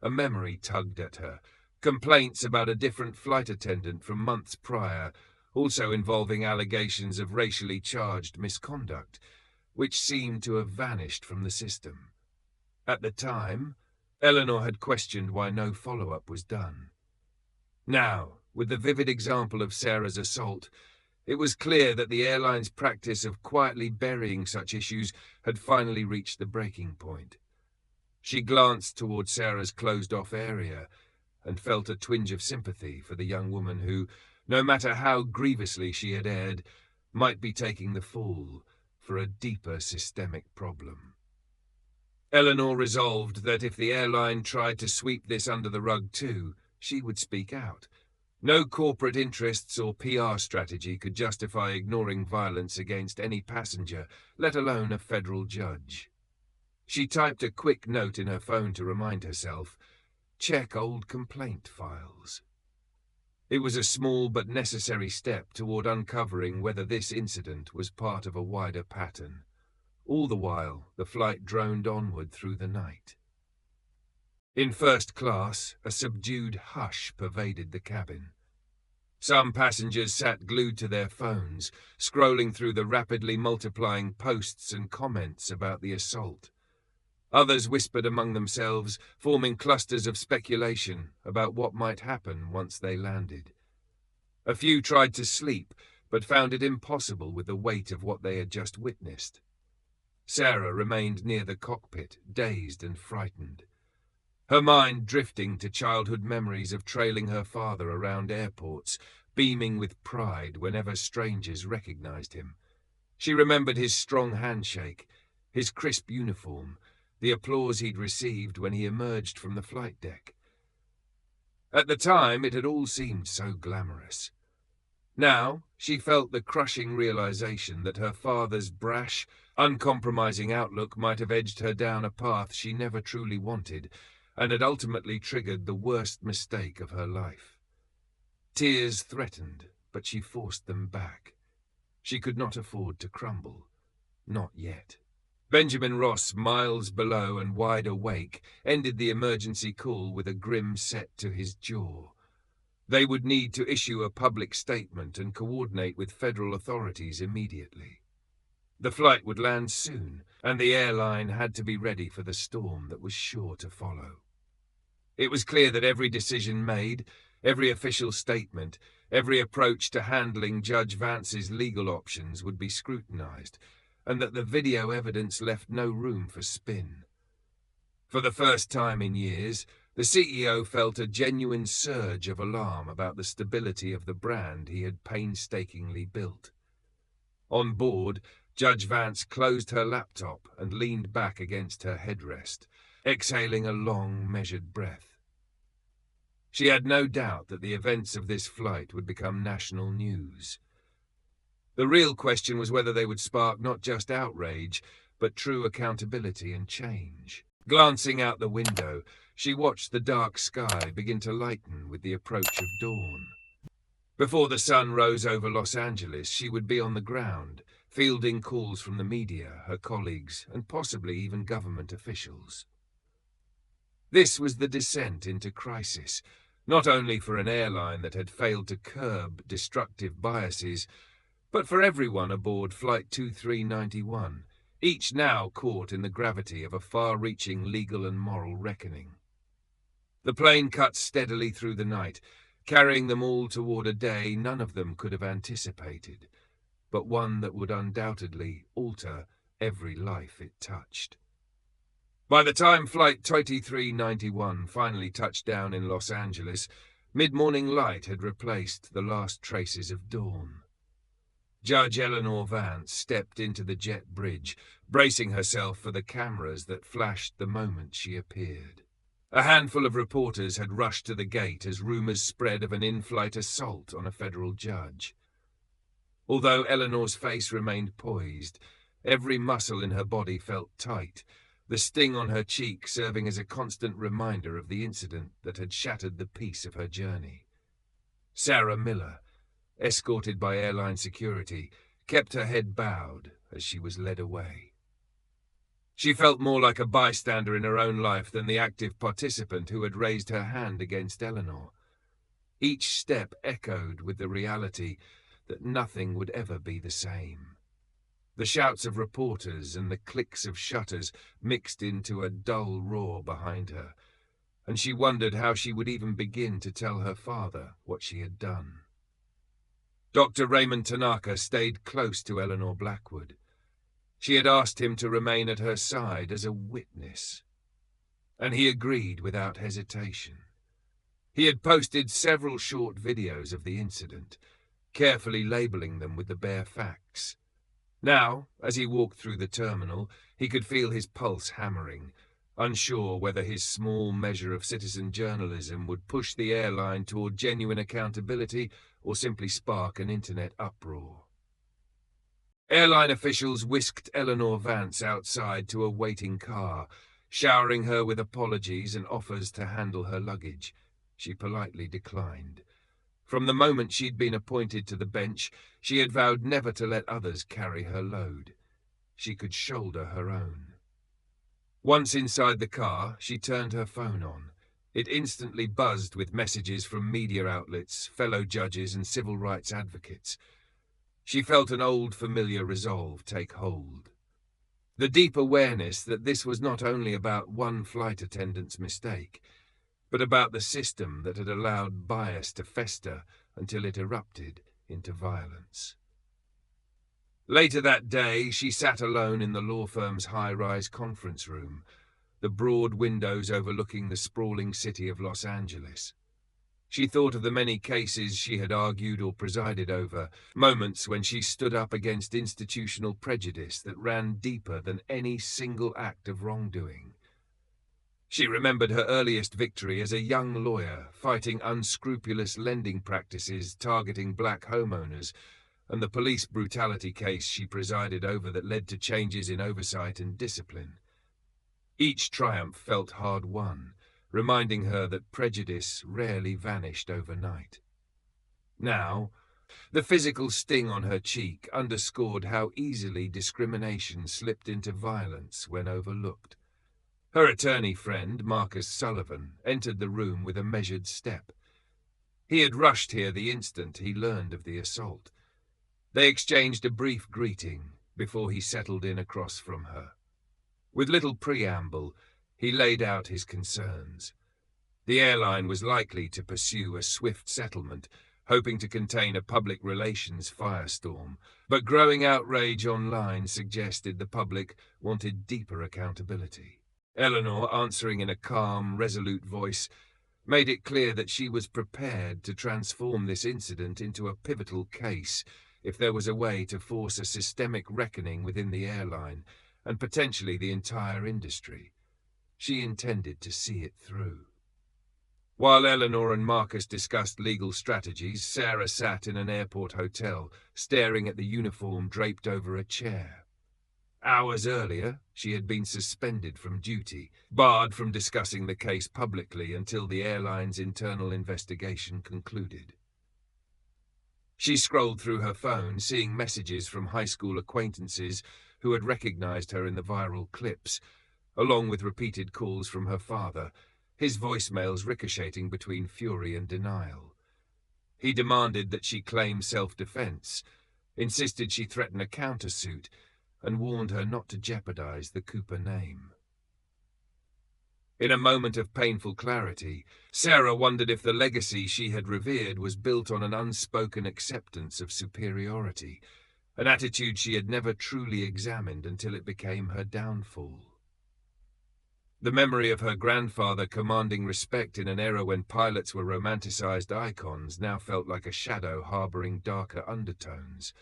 A memory tugged at her, complaints about a different flight attendant from months prior, also involving allegations of racially charged misconduct, which seemed to have vanished from the system. At the time, Eleanor had questioned why no follow-up was done. Now, with the vivid example of Sarah's assault, it was clear that the airline's practice of quietly burying such issues had finally reached the breaking point. She glanced toward Sarah's closed-off area and felt a twinge of sympathy for the young woman who, no matter how grievously she had erred, might be taking the fall for a deeper systemic problem. Eleanor resolved that if the airline tried to sweep this under the rug too, she would speak out. No corporate interests or PR strategy could justify ignoring violence against any passenger, let alone a federal judge. She typed a quick note in her phone to remind herself, check old complaint files. It was a small but necessary step toward uncovering whether this incident was part of a wider pattern. All the while, the flight droned onward through the night. In first class, a subdued hush pervaded the cabin. Some passengers sat glued to their phones, scrolling through the rapidly multiplying posts and comments about the assault. Others whispered among themselves, forming clusters of speculation about what might happen once they landed. A few tried to sleep, but found it impossible with the weight of what they had just witnessed. Sarah remained near the cockpit, dazed and frightened. Her mind drifting to childhood memories of trailing her father around airports, beaming with pride whenever strangers recognized him. She remembered his strong handshake, his crisp uniform, the applause he'd received when he emerged from the flight deck. At the time, it had all seemed so glamorous. Now, she felt the crushing realization that her father's brash, uncompromising outlook might have edged her down a path she never truly wanted, and had ultimately triggered the worst mistake of her life. Tears threatened, but she forced them back. She could not afford to crumble. Not yet. Benjamin Ross, miles below and wide awake, ended the emergency call with a grim set to his jaw. They would need to issue a public statement and coordinate with federal authorities immediately. The flight would land soon, and the airline had to be ready for the storm that was sure to follow. It was clear that every decision made, every official statement, every approach to handling Judge Vance's legal options would be scrutinized, and that the video evidence left no room for spin. For the first time in years, the CEO felt a genuine surge of alarm about the stability of the brand he had painstakingly built. On board, Judge Vance closed her laptop and leaned back against her headrest, exhaling a long, measured breath. She had no doubt that the events of this flight would become national news. The real question was whether they would spark not just outrage, but true accountability and change. Glancing out the window, she watched the dark sky begin to lighten with the approach of dawn. Before the sun rose over Los Angeles, she would be on the ground, fielding calls from the media, her colleagues, and possibly even government officials. This was the descent into crisis, not only for an airline that had failed to curb destructive biases, but for everyone aboard Flight 2391, each now caught in the gravity of a far-reaching legal and moral reckoning. The plane cut steadily through the night, carrying them all toward a day none of them could have anticipated, but one that would undoubtedly alter every life it touched. By the time Flight 2391 finally touched down in Los Angeles, mid-morning light had replaced the last traces of dawn. Judge Eleanor Vance stepped into the jet bridge, bracing herself for the cameras that flashed the moment she appeared. A handful of reporters had rushed to the gate as rumors spread of an in-flight assault on a federal judge. Although Eleanor's face remained poised, every muscle in her body felt tight, the sting on her cheek serving as a constant reminder of the incident that had shattered the peace of her journey. Sarah Miller, escorted by airline security, kept her head bowed as she was led away. She felt more like a bystander in her own life than the active participant who had raised her hand against Eleanor. Each step echoed with the reality that nothing would ever be the same. The shouts of reporters and the clicks of shutters mixed into a dull roar behind her, and she wondered how she would even begin to tell her father what she had done. Dr. Raymond Tanaka stayed close to Eleanor Blackwood. She had asked him to remain at her side as a witness, and he agreed without hesitation. He had posted several short videos of the incident, carefully labeling them with the bare facts. Now, as he walked through the terminal, he could feel his pulse hammering, unsure whether his small measure of citizen journalism would push the airline toward genuine accountability or simply spark an internet uproar. Airline officials whisked Eleanor Vance outside to a waiting car, showering her with apologies and offers to handle her luggage. She politely declined. From the moment she'd been appointed to the bench, she had vowed never to let others carry her load. She could shoulder her own. Once inside the car, she turned her phone on. It instantly buzzed with messages from media outlets, fellow judges, and civil rights advocates. She felt an old, familiar resolve take hold. The deep awareness that this was not only about one flight attendant's mistake, but about the system that had allowed bias to fester until it erupted into violence. Later that day, she sat alone in the law firm's high-rise conference room, the broad windows overlooking the sprawling city of Los Angeles. She thought of the many cases she had argued or presided over, moments when she stood up against institutional prejudice that ran deeper than any single act of wrongdoing. She remembered her earliest victory as a young lawyer, fighting unscrupulous lending practices targeting black homeowners, and the police brutality case she presided over that led to changes in oversight and discipline. Each triumph felt hard-won, reminding her that prejudice rarely vanished overnight. Now, the physical sting on her cheek underscored how easily discrimination slipped into violence when overlooked. Her attorney friend, Marcus Sullivan, entered the room with a measured step. He had rushed here the instant he learned of the assault. They exchanged a brief greeting, before he settled in across from her. With little preamble, he laid out his concerns. The airline was likely to pursue a swift settlement, hoping to contain a public relations firestorm, but growing outrage online suggested the public wanted deeper accountability. Eleanor, answering in a calm, resolute voice, made it clear that she was prepared to transform this incident into a pivotal case if there was a way to force a systemic reckoning within the airline and potentially the entire industry. She intended to see it through. While Eleanor and Marcus discussed legal strategies, Sarah sat in an airport hotel, staring at the uniform draped over a chair. Hours earlier, she had been suspended from duty, barred from discussing the case publicly until the airline's internal investigation concluded. She scrolled through her phone, seeing messages from high school acquaintances who had recognized her in the viral clips, along with repeated calls from her father, his voicemails ricocheting between fury and denial. He demanded that she claim self-defense, insisted she threaten a countersuit, and warned her not to jeopardize the Cooper name. In a moment of painful clarity, Sarah wondered if the legacy she had revered was built on an unspoken acceptance of superiority, an attitude she had never truly examined until it became her downfall. The memory of her grandfather commanding respect in an era when pilots were romanticized icons now felt like a shadow harboring darker undertones.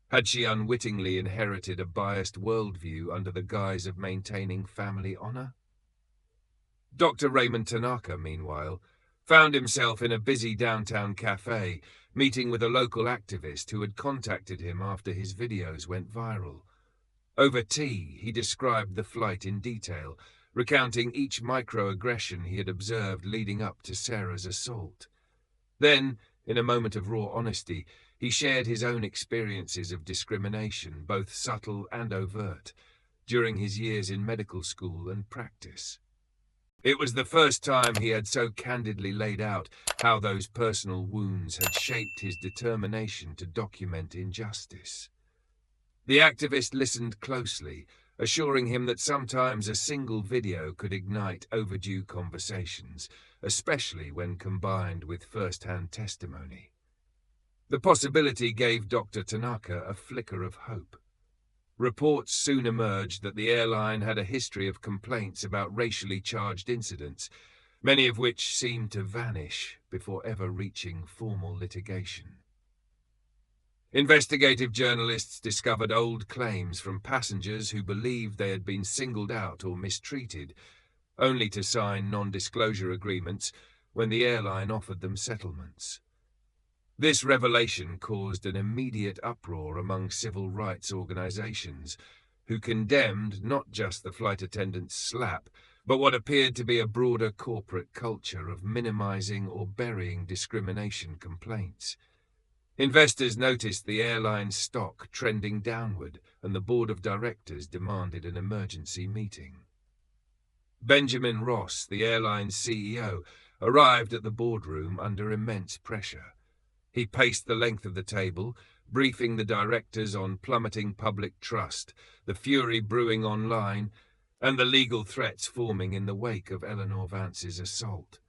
Had she unwittingly inherited a biased worldview under the guise of maintaining family honor? Dr. Raymond Tanaka, meanwhile, found himself in a busy downtown cafe, meeting with a local activist who had contacted him after his videos went viral. Over tea, he described the flight in detail, recounting each microaggression he had observed leading up to Sarah's assault. Then, in a moment of raw honesty, he shared his own experiences of discrimination, both subtle and overt, during his years in medical school and practice. It was the first time he had so candidly laid out how those personal wounds had shaped his determination to document injustice. The activist listened closely, assuring him that sometimes a single video could ignite overdue conversations, especially when combined with first-hand testimony. The possibility gave Dr. Tanaka a flicker of hope. Reports soon emerged that the airline had a history of complaints about racially charged incidents, many of which seemed to vanish before ever reaching formal litigation. Investigative journalists discovered old claims from passengers who believed they had been singled out or mistreated, only to sign non-disclosure agreements when the airline offered them settlements. This revelation caused an immediate uproar among civil rights organizations, who condemned not just the flight attendant's slap, but what appeared to be a broader corporate culture of minimizing or burying discrimination complaints. Investors noticed the airline's stock trending downward, and the board of directors demanded an emergency meeting. Benjamin Ross, the airline's CEO, arrived at the boardroom under immense pressure. He paced the length of the table, briefing the directors on plummeting public trust, the fury brewing online, and the legal threats forming in the wake of Eleanor Vance's assault.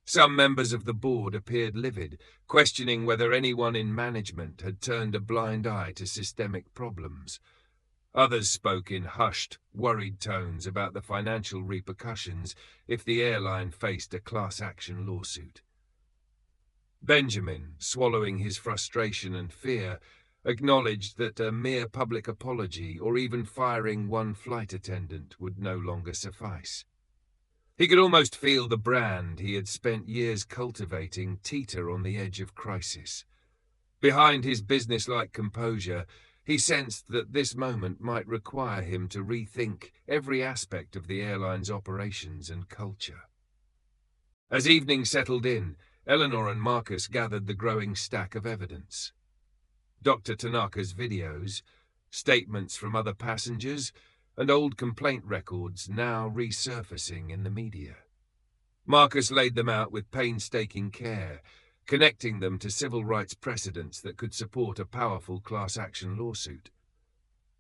Some members of the board appeared livid, questioning whether anyone in management had turned a blind eye to systemic problems. Others spoke in hushed, worried tones about the financial repercussions if the airline faced a class-action lawsuit. Benjamin, swallowing his frustration and fear, acknowledged that a mere public apology or even firing one flight attendant would no longer suffice. He could almost feel the brand he had spent years cultivating teeter on the edge of crisis. Behind his businesslike composure, he sensed that this moment might require him to rethink every aspect of the airline's operations and culture. As evening settled in, Eleanor and Marcus gathered the growing stack of evidence. Dr. Tanaka's videos, statements from other passengers, and old complaint records now resurfacing in the media. Marcus laid them out with painstaking care, connecting them to civil rights precedents that could support a powerful class-action lawsuit.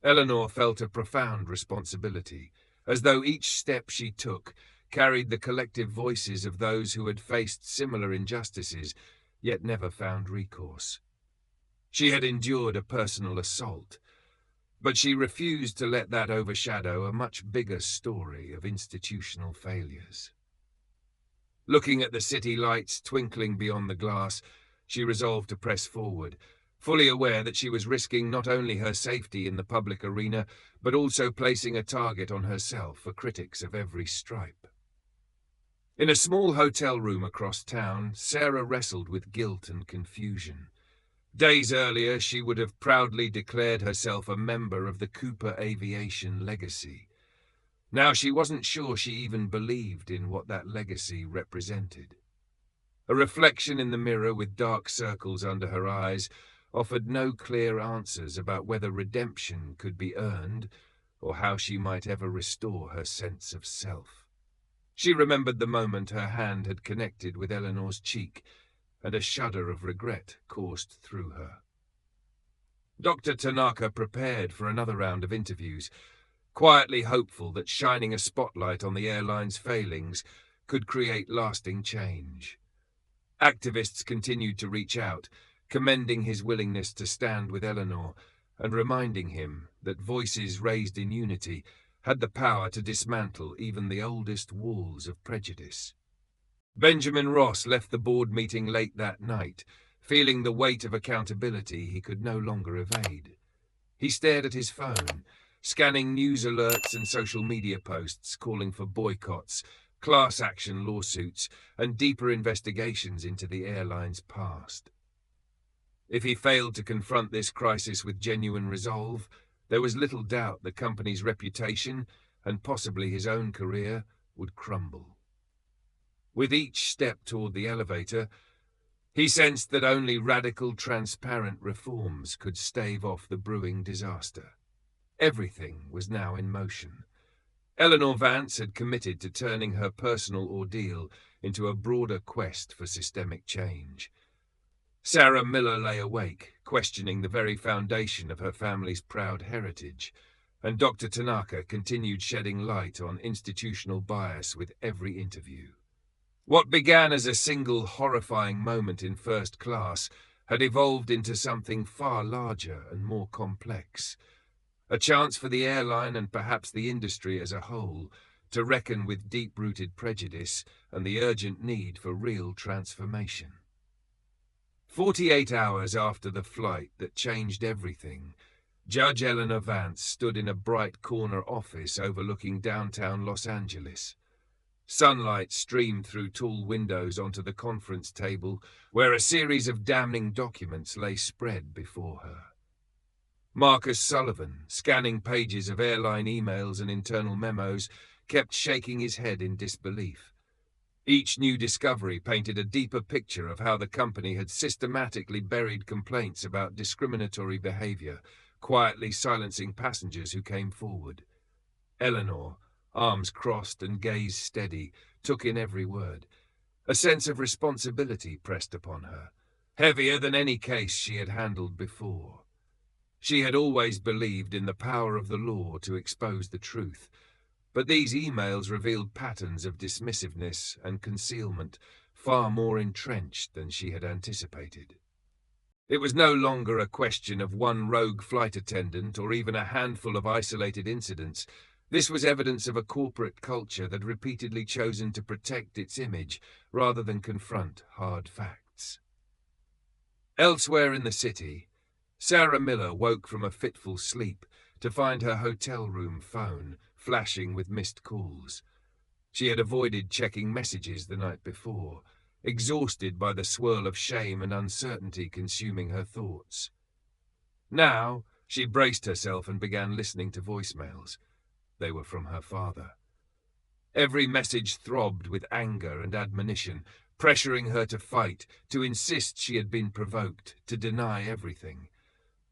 Eleanor felt a profound responsibility, as though each step she took carried the collective voices of those who had faced similar injustices, yet never found recourse. She had endured a personal assault, but she refused to let that overshadow a much bigger story of institutional failures. Looking at the city lights twinkling beyond the glass, she resolved to press forward, fully aware that she was risking not only her safety in the public arena, but also placing a target on herself for critics of every stripe. In a small hotel room across town, Sarah wrestled with guilt and confusion. Days earlier, she would have proudly declared herself a member of the Cooper Aviation legacy. Now she wasn't sure she even believed in what that legacy represented. A reflection in the mirror with dark circles under her eyes offered no clear answers about whether redemption could be earned or how she might ever restore her sense of self. She remembered the moment her hand had connected with Eleanor's cheek, and a shudder of regret coursed through her. Dr. Tanaka prepared for another round of interviews, quietly hopeful that shining a spotlight on the airline's failings could create lasting change. Activists continued to reach out, commending his willingness to stand with Eleanor and reminding him that voices raised in unity had the power to dismantle even the oldest walls of prejudice. Benjamin Ross left the board meeting late that night, feeling the weight of accountability he could no longer evade. He stared at his phone, scanning news alerts and social media posts calling for boycotts, class action lawsuits, and deeper investigations into the airline's past. If he failed to confront this crisis with genuine resolve, there was little doubt the company's reputation, and possibly his own career, would crumble. With each step toward the elevator, he sensed that only radical, transparent reforms could stave off the brewing disaster. Everything was now in motion. Eleanor Vance had committed to turning her personal ordeal into a broader quest for systemic change. Sarah Miller lay awake, questioning the very foundation of her family's proud heritage, and Dr. Tanaka continued shedding light on institutional bias with every interview. What began as a single horrifying moment in first class had evolved into something far larger and more complex. A chance for the airline and perhaps the industry as a whole to reckon with deep-rooted prejudice and the urgent need for real transformation. 48 hours after the flight that changed everything, Judge Eleanor Vance stood in a bright corner office overlooking downtown Los Angeles. Sunlight streamed through tall windows onto the conference table, where a series of damning documents lay spread before her. Marcus Sullivan, scanning pages of airline emails and internal memos, kept shaking his head in disbelief. Each new discovery painted a deeper picture of how the company had systematically buried complaints about discriminatory behavior, quietly silencing passengers who came forward. Eleanor, arms crossed and gaze steady, took in every word. A sense of responsibility pressed upon her, heavier than any case she had handled before. She had always believed in the power of the law to expose the truth, but these emails revealed patterns of dismissiveness and concealment far more entrenched than she had anticipated. It was no longer a question of one rogue flight attendant or even a handful of isolated incidents. This was evidence of a corporate culture that repeatedly chosen to protect its image rather than confront hard facts. Elsewhere in the city, Sarah Miller woke from a fitful sleep to find her hotel room phone flashing with missed calls. She had avoided checking messages the night before, exhausted by the swirl of shame and uncertainty consuming her thoughts. Now, she braced herself and began listening to voicemails. They were from her father. Every message throbbed with anger and admonition, pressuring her to fight, to insist she had been provoked, to deny everything.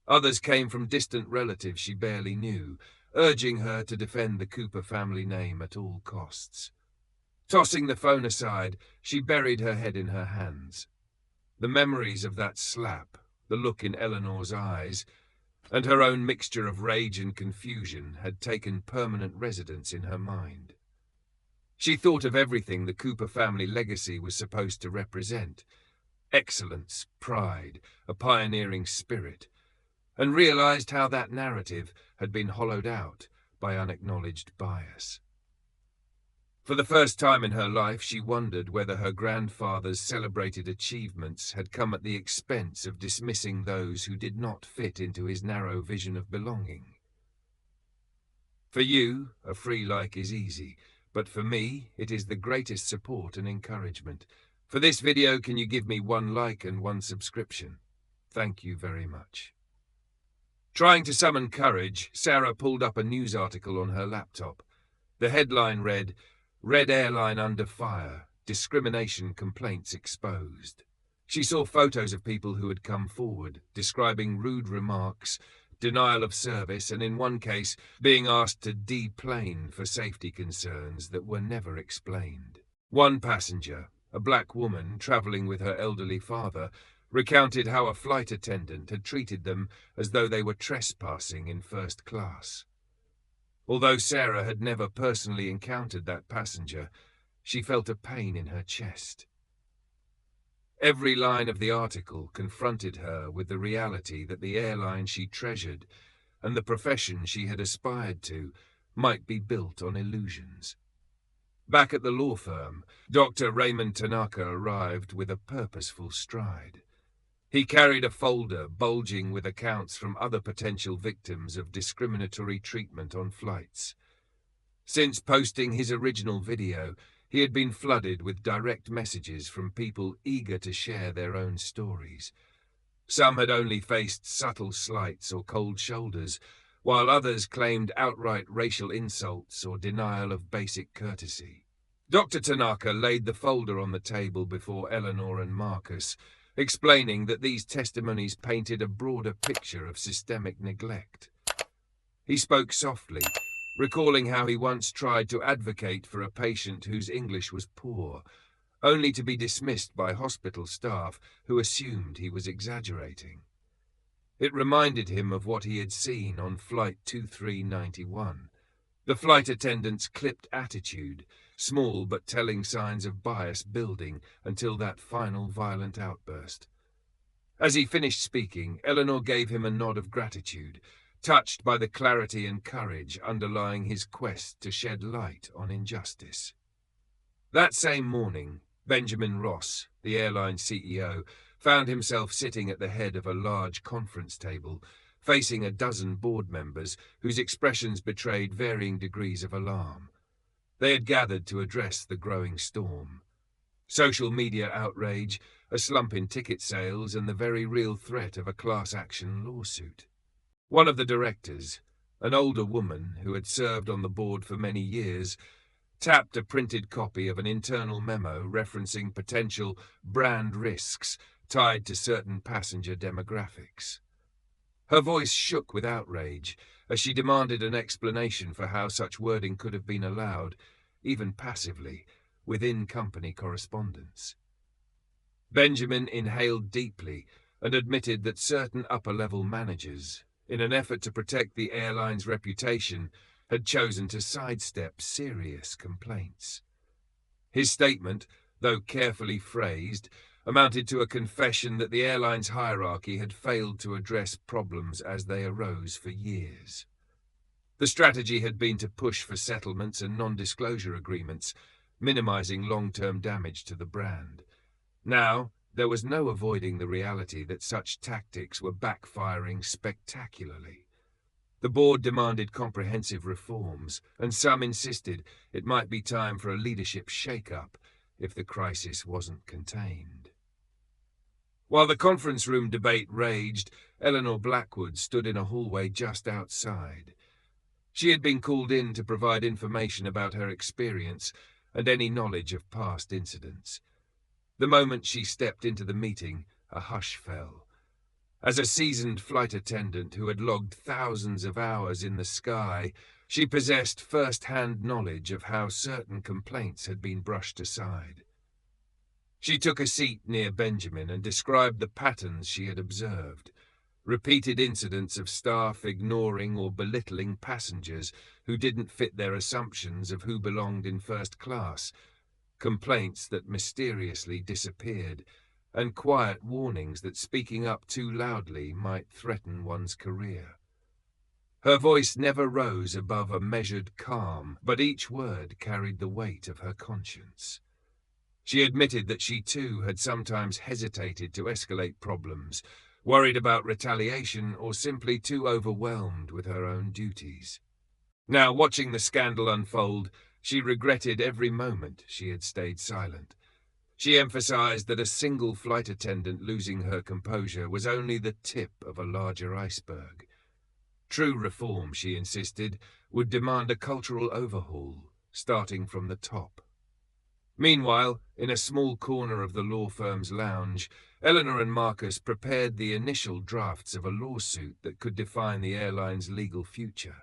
Others came from distant relatives she barely knew, urging her to defend the Cooper family name at all costs. Tossing the phone aside, she buried her head in her hands. The memories of that slap, the look in Eleanor's eyes, and her own mixture of rage and confusion had taken permanent residence in her mind. She thought of everything the Cooper family legacy was supposed to represent: excellence, pride, a pioneering spirit, and realized how that narrative had been hollowed out by unacknowledged bias. For the first time in her life, she wondered whether her grandfather's celebrated achievements had come at the expense of dismissing those who did not fit into his narrow vision of belonging. For you, a free like is easy, but for me, it is the greatest support and encouragement. For this video, can you give me 1 like and 1 subscription? Thank you very much. Trying to summon courage, Sarah pulled up a news article on her laptop. The headline read, "Red Airline Under Fire, Discrimination Complaints Exposed." She saw photos of people who had come forward, describing rude remarks, denial of service, and in one case, being asked to deplane for safety concerns that were never explained. One passenger, a black woman traveling with her elderly father, recounted how a flight attendant had treated them as though they were trespassing in first class. Although Sarah had never personally encountered that passenger, she felt a pain in her chest. Every line of the article confronted her with the reality that the airline she treasured and the profession she had aspired to might be built on illusions. Back at the law firm, Dr. Raymond Tanaka arrived with a purposeful stride. He carried a folder bulging with accounts from other potential victims of discriminatory treatment on flights. Since posting his original video, he had been flooded with direct messages from people eager to share their own stories. Some had only faced subtle slights or cold shoulders, while others claimed outright racial insults or denial of basic courtesy. Dr. Tanaka laid the folder on the table before Eleanor and Marcus, explaining that these testimonies painted a broader picture of systemic neglect. He spoke softly, recalling how he once tried to advocate for a patient whose English was poor, only to be dismissed by hospital staff who assumed he was exaggerating. It reminded him of what he had seen on Flight 2391, the flight attendant's clipped attitude, small but telling signs of bias building until that final violent outburst. As he finished speaking, Eleanor gave him a nod of gratitude, touched by the clarity and courage underlying his quest to shed light on injustice. That same morning, Benjamin Ross, the airline CEO, found himself sitting at the head of a large conference table, facing a dozen board members whose expressions betrayed varying degrees of alarm. They had gathered to address the growing storm. Social media outrage, a slump in ticket sales, and the very real threat of a class-action lawsuit. One of the directors, an older woman who had served on the board for many years, tapped a printed copy of an internal memo referencing potential brand risks tied to certain passenger demographics. Her voice shook with outrage as she demanded an explanation for how such wording could have been allowed, even passively, within company correspondence. Benjamin inhaled deeply and admitted that certain upper-level managers, in an effort to protect the airline's reputation, had chosen to sidestep serious complaints. His statement, though carefully phrased, amounted to a confession that the airline's hierarchy had failed to address problems as they arose for years. The strategy had been to push for settlements and non-disclosure agreements, minimizing long-term damage to the brand. Now, there was no avoiding the reality that such tactics were backfiring spectacularly. The board demanded comprehensive reforms, and some insisted it might be time for a leadership shake-up if the crisis wasn't contained. While the conference room debate raged, Eleanor Blackwood stood in a hallway just outside. She had been called in to provide information about her experience and any knowledge of past incidents. The moment she stepped into the meeting, a hush fell. As a seasoned flight attendant who had logged thousands of hours in the sky, she possessed first-hand knowledge of how certain complaints had been brushed aside. She took a seat near Benjamin and described the patterns she had observed. Repeated incidents of staff ignoring or belittling passengers who didn't fit their assumptions of who belonged in first class, complaints that mysteriously disappeared, and quiet warnings that speaking up too loudly might threaten one's career. Her voice never rose above a measured calm, but each word carried the weight of her conscience. She admitted that she too had sometimes hesitated to escalate problems, worried about retaliation or simply too overwhelmed with her own duties. Now, watching the scandal unfold, she regretted every moment she had stayed silent. She emphasized that a single flight attendant losing her composure was only the tip of a larger iceberg. True reform, she insisted, would demand a cultural overhaul, starting from the top. Meanwhile, in a small corner of the law firm's lounge, Eleanor and Marcus prepared the initial drafts of a lawsuit that could define the airline's legal future.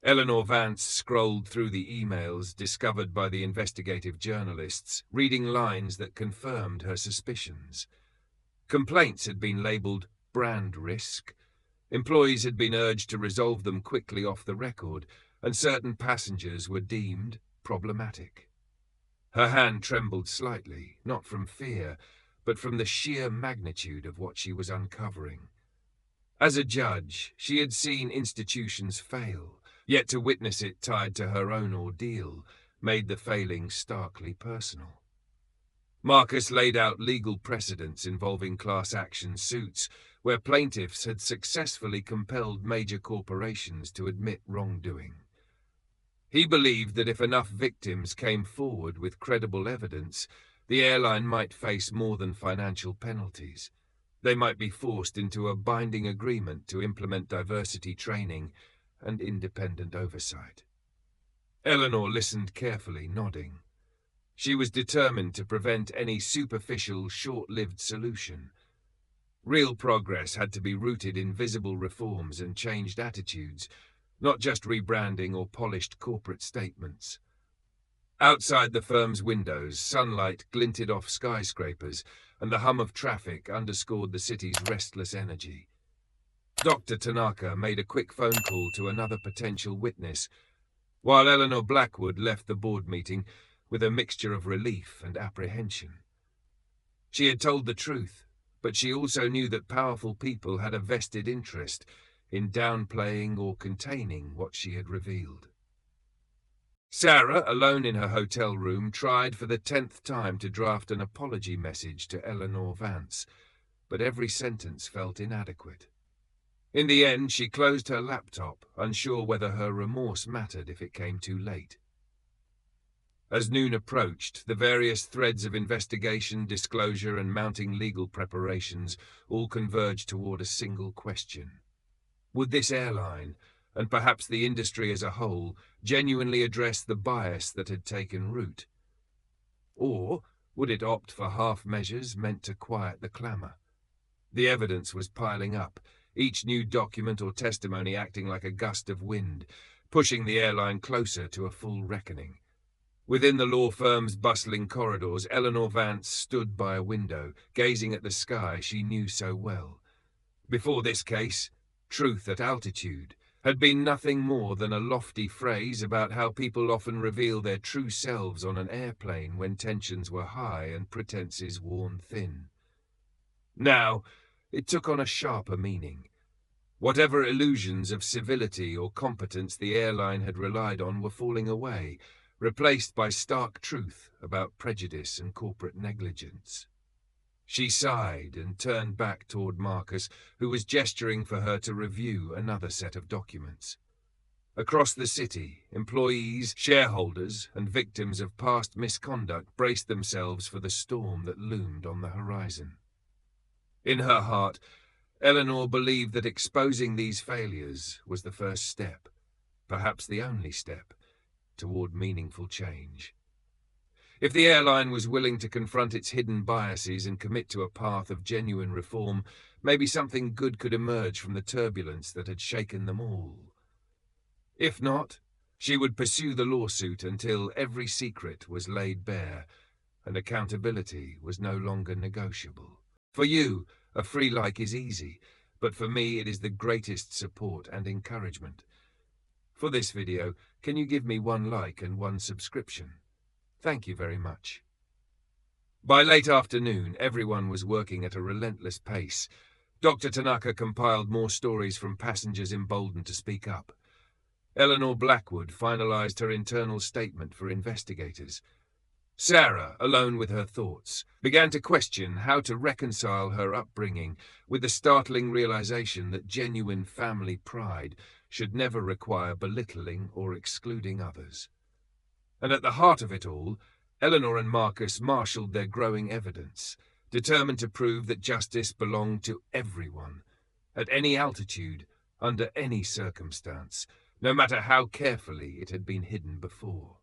Eleanor Vance scrolled through the emails discovered by the investigative journalists, reading lines that confirmed her suspicions. Complaints had been labelled brand risk. Employees had been urged to resolve them quickly off the record, and certain passengers were deemed problematic. Her hand trembled slightly, not from fear, but from the sheer magnitude of what she was uncovering. As a judge, she had seen institutions fail, yet to witness it tied to her own ordeal made the failing starkly personal. Marcus laid out legal precedents involving class action suits where plaintiffs had successfully compelled major corporations to admit wrongdoing. He believed that if enough victims came forward with credible evidence, the airline might face more than financial penalties. They might be forced into a binding agreement to implement diversity training and independent oversight. Eleanor listened carefully, nodding. She was determined to prevent any superficial, short-lived solution. Real progress had to be rooted in visible reforms and changed attitudes, not just rebranding or polished corporate statements. Outside the firm's windows, sunlight glinted off skyscrapers, and the hum of traffic underscored the city's restless energy. Dr. Tanaka made a quick phone call to another potential witness, while Eleanor Blackwood left the board meeting with a mixture of relief and apprehension. She had told the truth, but she also knew that powerful people had a vested interest in downplaying or containing what she had revealed. Sarah, alone in her hotel room, tried for the 10th time to draft an apology message to Eleanor Vance, but every sentence felt inadequate. In the end, she closed her laptop, unsure whether her remorse mattered if it came too late. As noon approached, the various threads of investigation, disclosure, and mounting legal preparations all converged toward a single question. Would this airline, and perhaps the industry as a whole, genuinely address the bias that had taken root? Or would it opt for half measures meant to quiet the clamour? The evidence was piling up, each new document or testimony acting like a gust of wind, pushing the airline closer to a full reckoning. Within the law firm's bustling corridors, Eleanor Vance stood by a window, gazing at the sky she knew so well. Before this case, truth at altitude had been nothing more than a lofty phrase about how people often reveal their true selves on an airplane when tensions were high and pretenses worn thin. Now, it took on a sharper meaning. Whatever illusions of civility or competence the airline had relied on were falling away, replaced by stark truth about prejudice and corporate negligence. She sighed and turned back toward Marcus, who was gesturing for her to review another set of documents. Across the city, employees, shareholders, and victims of past misconduct braced themselves for the storm that loomed on the horizon. In her heart, Eleanor believed that exposing these failures was the first step, perhaps the only step, toward meaningful change. If the airline was willing to confront its hidden biases and commit to a path of genuine reform, maybe something good could emerge from the turbulence that had shaken them all. If not, she would pursue the lawsuit until every secret was laid bare and accountability was no longer negotiable. For you, a free like is easy, but for me it is the greatest support and encouragement. For this video, can you give me 1 like and 1 subscription? Thank you very much. By late afternoon, everyone was working at a relentless pace. Dr. Tanaka compiled more stories from passengers emboldened to speak up. Eleanor Blackwood finalized her internal statement for investigators. Sarah, alone with her thoughts, began to question how to reconcile her upbringing with the startling realization that genuine family pride should never require belittling or excluding others. And at the heart of it all, Eleanor and Marcus marshaled their growing evidence, determined to prove that justice belonged to everyone, at any altitude, under any circumstance, no matter how carefully it had been hidden before.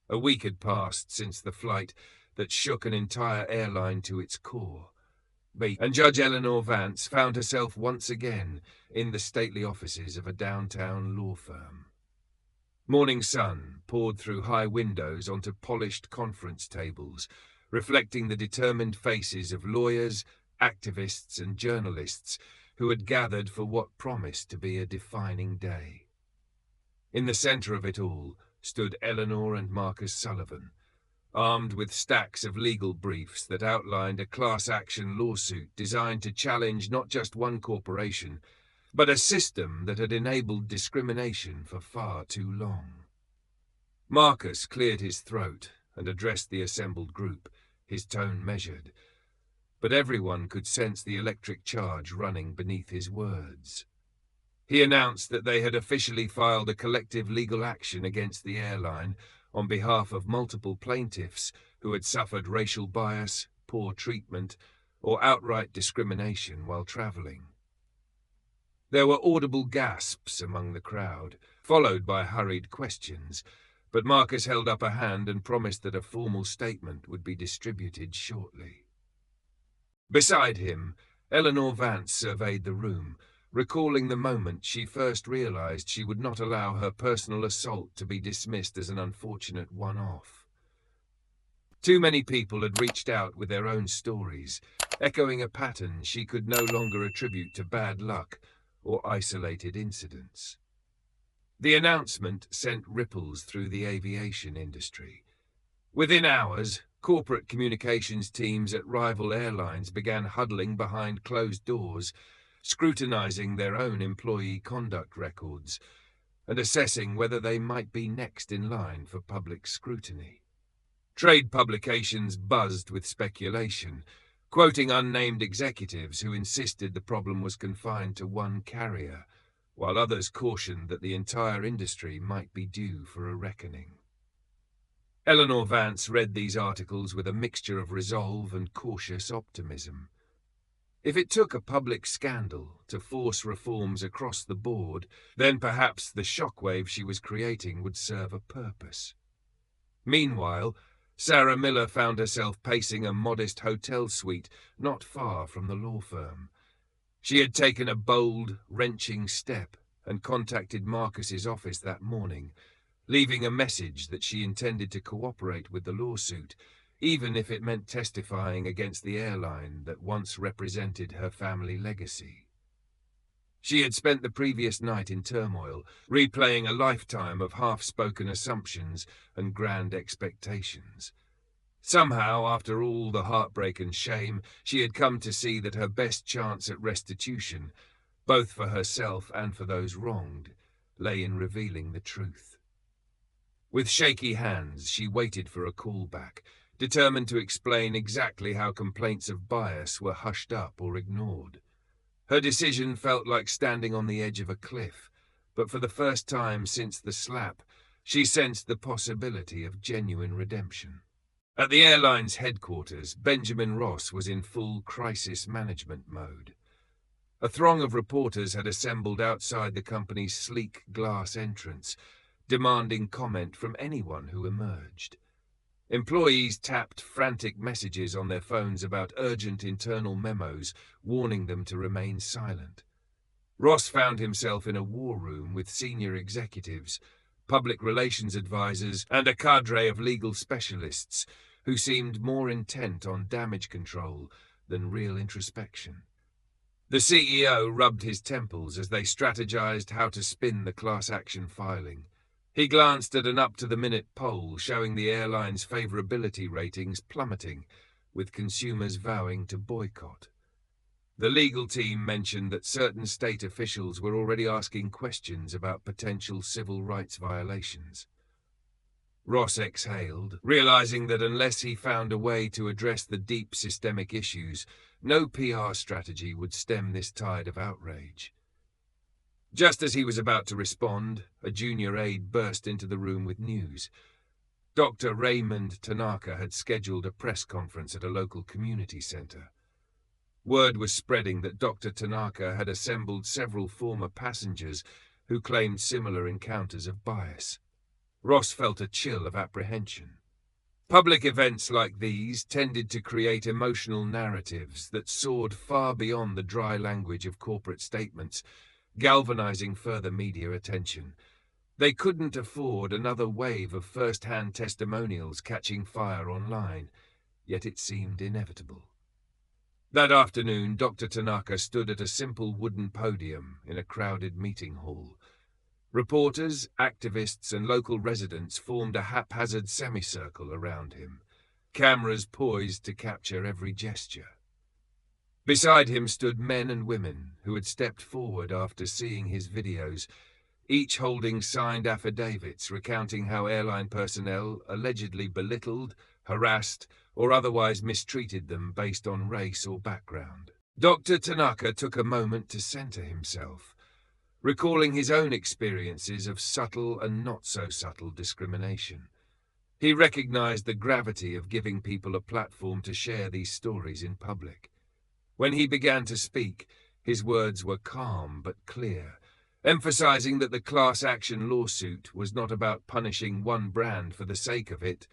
A week had passed since the flight that shook an entire airline to its core, and Judge Eleanor Vance found herself once again in the stately offices of a downtown law firm. Morning sun poured through high windows onto polished conference tables, reflecting the determined faces of lawyers, activists, and journalists who had gathered for what promised to be a defining day. In the center of it all stood Eleanor and Marcus Sullivan, armed with stacks of legal briefs that outlined a class-action lawsuit designed to challenge not just one corporation, but a system that had enabled discrimination for far too long. Marcus cleared his throat and addressed the assembled group, his tone measured, but everyone could sense the electric charge running beneath his words. He announced that they had officially filed a collective legal action against the airline on behalf of multiple plaintiffs who had suffered racial bias, poor treatment, or outright discrimination while traveling. There were audible gasps among the crowd, followed by hurried questions, but Marcus held up a hand and promised that a formal statement would be distributed shortly. Beside him, Eleanor Vance surveyed the room, recalling the moment she first realized she would not allow her personal assault to be dismissed as an unfortunate one-off. Too many people had reached out with their own stories, echoing a pattern she could no longer attribute to bad luck or isolated incidents. The announcement sent ripples through the aviation industry. Within hours, corporate communications teams at rival airlines began huddling behind closed doors, scrutinizing their own employee conduct records and assessing whether they might be next in line for public scrutiny. Trade publications buzzed with speculation, quoting unnamed executives who insisted the problem was confined to one carrier, while others cautioned that the entire industry might be due for a reckoning. Eleanor Vance read these articles with a mixture of resolve and cautious optimism. If it took a public scandal to force reforms across the board, then perhaps the shockwave she was creating would serve a purpose. Meanwhile, Sarah Miller found herself pacing a modest hotel suite not far from the law firm. She had taken a bold, wrenching step and contacted Marcus's office that morning, leaving a message that she intended to cooperate with the lawsuit, even if it meant testifying against the airline that once represented her family legacy. She had spent the previous night in turmoil, replaying a lifetime of half-spoken assumptions and grand expectations. Somehow, after all the heartbreak and shame, she had come to see that her best chance at restitution, both for herself and for those wronged, lay in revealing the truth. With shaky hands, she waited for a call back, determined to explain exactly how complaints of bias were hushed up or ignored. Her decision felt like standing on the edge of a cliff, but for the first time since the slap, she sensed the possibility of genuine redemption. At the airline's headquarters, Benjamin Ross was in full crisis management mode. A throng of reporters had assembled outside the company's sleek glass entrance, demanding comment from anyone who emerged. Employees tapped frantic messages on their phones about urgent internal memos, warning them to remain silent. Ross found himself in a war room with senior executives, public relations advisors, and a cadre of legal specialists who seemed more intent on damage control than real introspection. The CEO rubbed his temples as they strategized how to spin the class action filing. He glanced at an up-to-the-minute poll showing the airline's favorability ratings plummeting, with consumers vowing to boycott. The legal team mentioned that certain state officials were already asking questions about potential civil rights violations. Ross exhaled, realizing that unless he found a way to address the deep systemic issues, no PR strategy would stem this tide of outrage. Just as he was about to respond, a junior aide burst into the room with news. Dr. Raymond Tanaka had scheduled a press conference at a local community center. Word was spreading that Dr. Tanaka had assembled several former passengers who claimed similar encounters of bias. Ross felt a chill of apprehension. Public events like these tended to create emotional narratives that soared far beyond the dry language of corporate statements, galvanizing further media attention. They couldn't afford another wave of first-hand testimonials catching fire online, yet it seemed inevitable. That afternoon, Dr. Tanaka stood at a simple wooden podium in a crowded meeting hall. Reporters, activists, and local residents formed a haphazard semicircle around him, cameras poised to capture every gesture. Beside him stood men and women who had stepped forward after seeing his videos, each holding signed affidavits recounting how airline personnel allegedly belittled, harassed, or otherwise mistreated them based on race or background. Dr. Tanaka took a moment to center himself, recalling his own experiences of subtle and not-so-subtle discrimination. He recognized the gravity of giving people a platform to share these stories in public. When he began to speak, his words were calm but clear, emphasizing that the class action lawsuit was not about punishing one brand for the sake of it,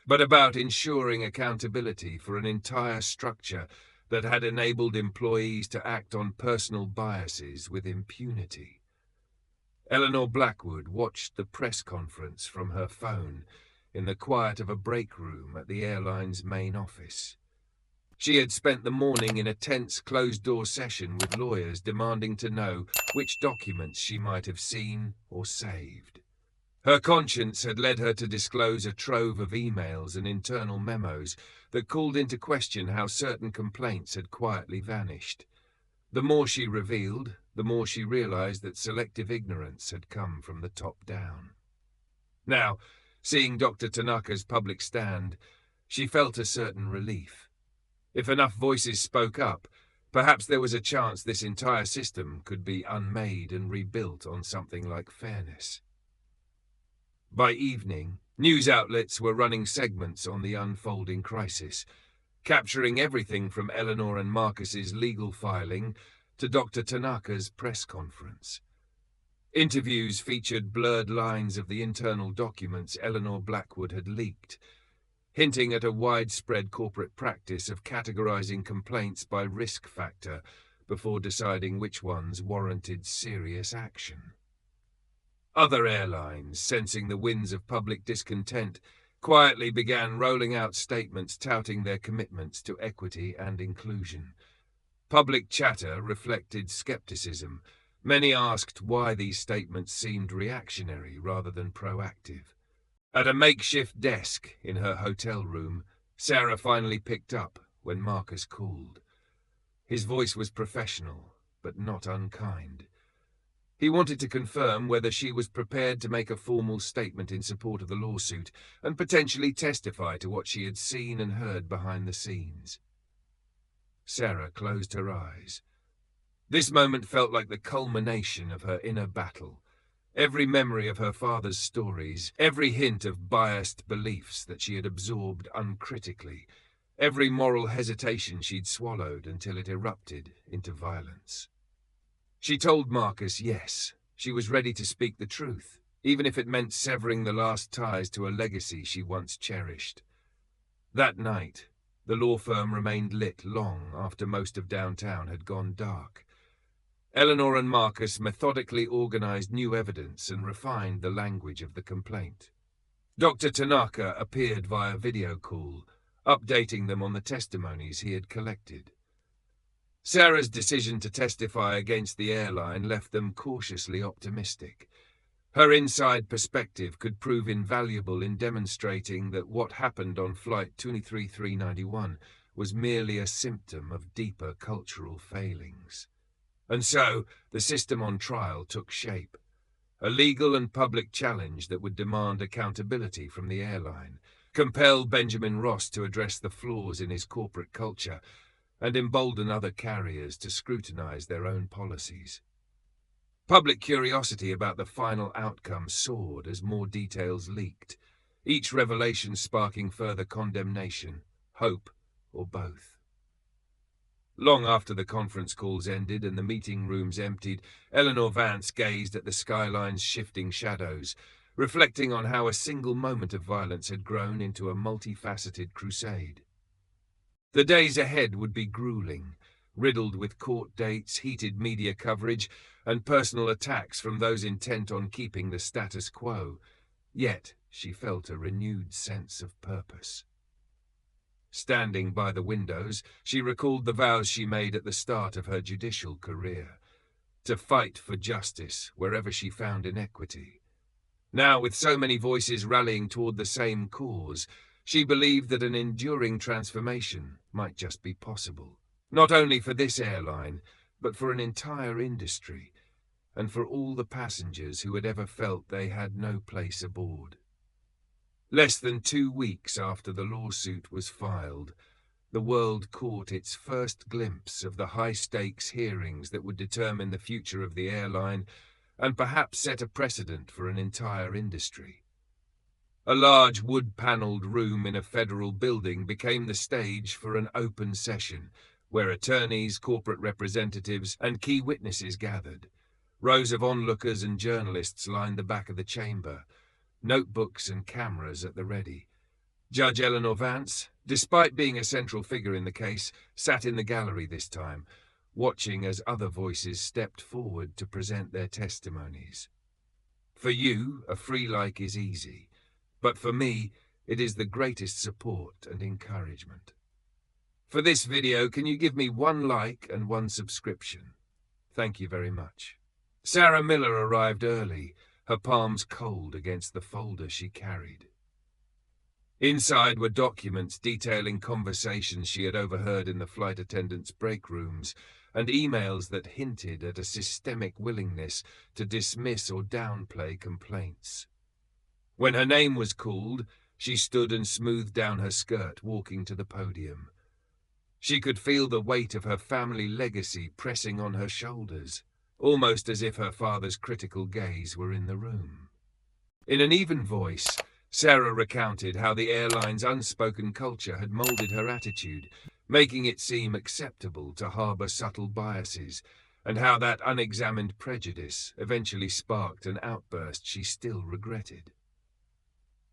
but about ensuring accountability for an entire structure that had enabled employees to act on personal biases with impunity. Eleanor Blackwood watched the press conference from her phone in the quiet of a break room at the airline's main office. She had spent the morning in a tense closed-door session with lawyers demanding to know which documents she might have seen or saved. Her conscience had led her to disclose a trove of emails and internal memos that called into question how certain complaints had quietly vanished. The more she revealed, the more she realized that selective ignorance had come from the top down. Now, seeing Dr. Tanaka's public stand, she felt a certain relief. If enough voices spoke up, perhaps there was a chance this entire system could be unmade and rebuilt on something like fairness. By evening, news outlets were running segments on the unfolding crisis, capturing everything from Eleanor and Marcus's legal filing to Dr. Tanaka's press conference. Interviews featured blurred lines of the internal documents Eleanor Blackwood had leaked, hinting at a widespread corporate practice of categorizing complaints by risk factor before deciding which ones warranted serious action. Other airlines, sensing the winds of public discontent, quietly began rolling out statements touting their commitments to equity and inclusion. Public chatter reflected skepticism. Many asked why these statements seemed reactionary rather than proactive. At a makeshift desk in her hotel room, Sarah finally picked up when Marcus called. His voice was professional, but not unkind. He wanted to confirm whether she was prepared to make a formal statement in support of the lawsuit and potentially testify to what she had seen and heard behind the scenes. Sarah closed her eyes. This moment felt like the culmination of her inner battle. Every memory of her father's stories, every hint of biased beliefs that she had absorbed uncritically, every moral hesitation she'd swallowed until it erupted into violence. She told Marcus yes, she was ready to speak the truth, even if it meant severing the last ties to a legacy she once cherished. That night, the law firm remained lit long after most of downtown had gone dark. Eleanor and Marcus methodically organized new evidence and refined the language of the complaint. Dr. Tanaka appeared via video call, updating them on the testimonies he had collected. Sarah's decision to testify against the airline left them cautiously optimistic. Her inside perspective could prove invaluable in demonstrating that what happened on Flight 23391 was merely a symptom of deeper cultural failings. And so, the system on trial took shape. A legal and public challenge that would demand accountability from the airline, compel Benjamin Ross to address the flaws in his corporate culture, and embolden other carriers to scrutinize their own policies. Public curiosity about the final outcome soared as more details leaked, each revelation sparking further condemnation, hope, or both. Long after the conference calls ended and the meeting rooms emptied, Eleanor Vance gazed at the skyline's shifting shadows, reflecting on how a single moment of violence had grown into a multifaceted crusade. The days ahead would be grueling, riddled with court dates, heated media coverage, and personal attacks from those intent on keeping the status quo. Yet she felt a renewed sense of purpose. Standing by the windows, she recalled the vows she made at the start of her judicial career, to fight for justice wherever she found inequity. Now, with so many voices rallying toward the same cause, she believed that an enduring transformation might just be possible, not only for this airline, but for an entire industry, and for all the passengers who had ever felt they had no place aboard. Less than 2 weeks after the lawsuit was filed, the world caught its first glimpse of the high-stakes hearings that would determine the future of the airline and perhaps set a precedent for an entire industry. A large wood-panelled room in a federal building became the stage for an open session, where attorneys, corporate representatives, and key witnesses gathered. Rows of onlookers and journalists lined the back of the chamber, notebooks and cameras at the ready. Judge Eleanor Vance, despite being a central figure in the case, sat in the gallery this time, watching as other voices stepped forward to present their testimonies. For you, a free like is easy, but for me, it is the greatest support and encouragement. For this video, can you give me 1 like and 1 subscription? Thank you very much. Sarah Miller arrived early, her palms cold against the folder she carried. Inside were documents detailing conversations she had overheard in the flight attendants' break rooms, and emails that hinted at a systemic willingness to dismiss or downplay complaints. When her name was called, she stood and smoothed down her skirt, walking to the podium. She could feel the weight of her family legacy pressing on her shoulders, almost as if her father's critical gaze were in the room. In an even voice, Sarah recounted how the airline's unspoken culture had molded her attitude, making it seem acceptable to harbor subtle biases, and how that unexamined prejudice eventually sparked an outburst she still regretted.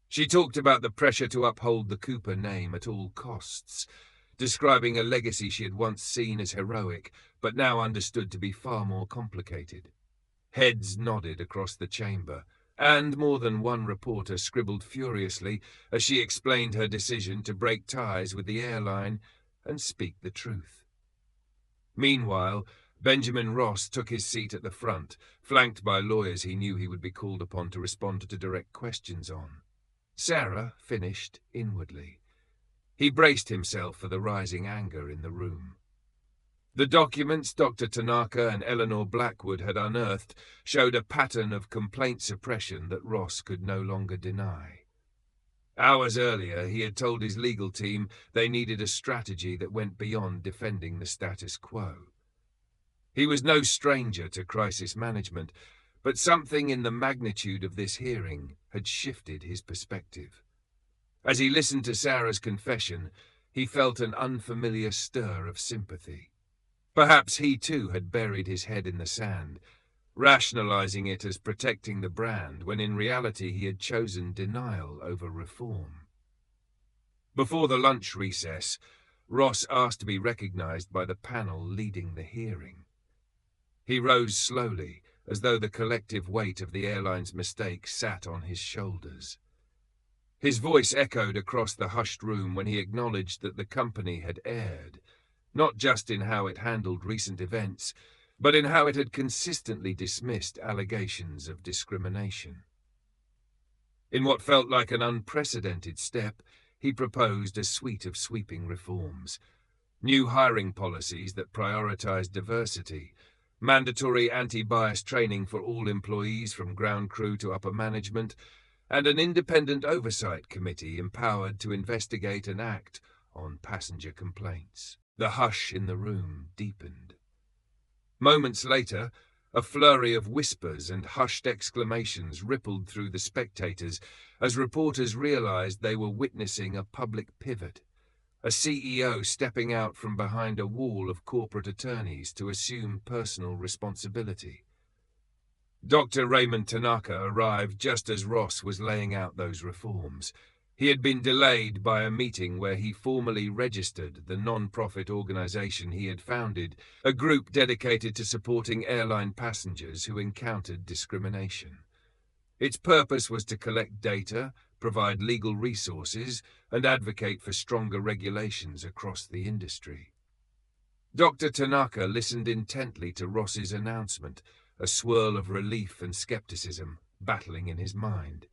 She talked about the pressure to uphold the Cooper name at all costs, describing a legacy she had once seen as heroic, but now understood to be far more complicated. Heads nodded across the chamber, and more than one reporter scribbled furiously as she explained her decision to break ties with the airline and speak the truth. Meanwhile, Benjamin Ross took his seat at the front, flanked by lawyers he knew he would be called upon to respond to direct questions on. Sarah finished inwardly. He braced himself for the rising anger in the room. The documents Dr. Tanaka and Eleanor Blackwood had unearthed showed a pattern of complaint suppression that Ross could no longer deny. Hours earlier, he had told his legal team they needed a strategy that went beyond defending the status quo. He was no stranger to crisis management, but something in the magnitude of this hearing had shifted his perspective. As he listened to Sarah's confession, he felt an unfamiliar stir of sympathy. Perhaps he too had buried his head in the sand, rationalizing it as protecting the brand when in reality he had chosen denial over reform. Before the lunch recess, Ross asked to be recognized by the panel leading the hearing. He rose slowly, as though the collective weight of the airline's mistake sat on his shoulders. His voice echoed across the hushed room when he acknowledged that the company had erred, not just in how it handled recent events, but in how it had consistently dismissed allegations of discrimination. In what felt like an unprecedented step, he proposed a suite of sweeping reforms. New hiring policies that prioritized diversity, mandatory anti-bias training for all employees from ground crew to upper management, and an independent oversight committee empowered to investigate and act on passenger complaints. The hush in the room deepened. Moments later, a flurry of whispers and hushed exclamations rippled through the spectators as reporters realized they were witnessing a public pivot, a CEO stepping out from behind a wall of corporate attorneys to assume personal responsibility. Dr. Raymond Tanaka arrived just as Ross was laying out those reforms. He had been delayed by a meeting where he formally registered the non-profit organization he had founded, a group dedicated to supporting airline passengers who encountered discrimination. Its purpose was to collect data, provide legal resources, and advocate for stronger regulations across the industry. Dr. Tanaka listened intently to Ross's announcement, a swirl of relief and skepticism battling in his mind.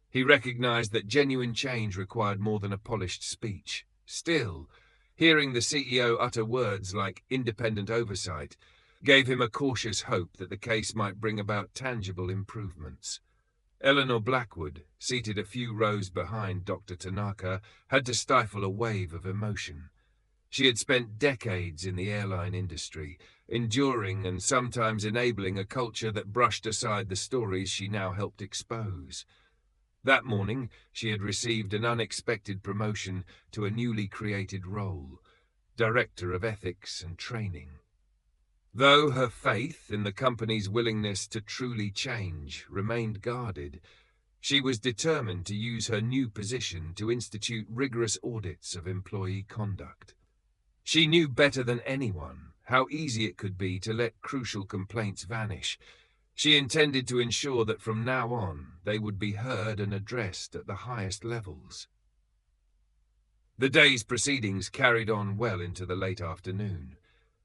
He recognized that genuine change required more than a polished speech. Still, hearing the CEO utter words like independent oversight gave him a cautious hope that the case might bring about tangible improvements. Eleanor Blackwood, seated a few rows behind Dr. Tanaka, had to stifle a wave of emotion. She had spent decades in the airline industry, enduring and sometimes enabling a culture that brushed aside the stories she now helped expose. That morning, she had received an unexpected promotion to a newly created role, Director of Ethics and Training. Though her faith in the company's willingness to truly change remained guarded, she was determined to use her new position to institute rigorous audits of employee conduct. She knew better than anyone how easy it could be to let crucial complaints vanish. She intended to ensure that from now on they would be heard and addressed at the highest levels. The day's proceedings carried on well into the late afternoon.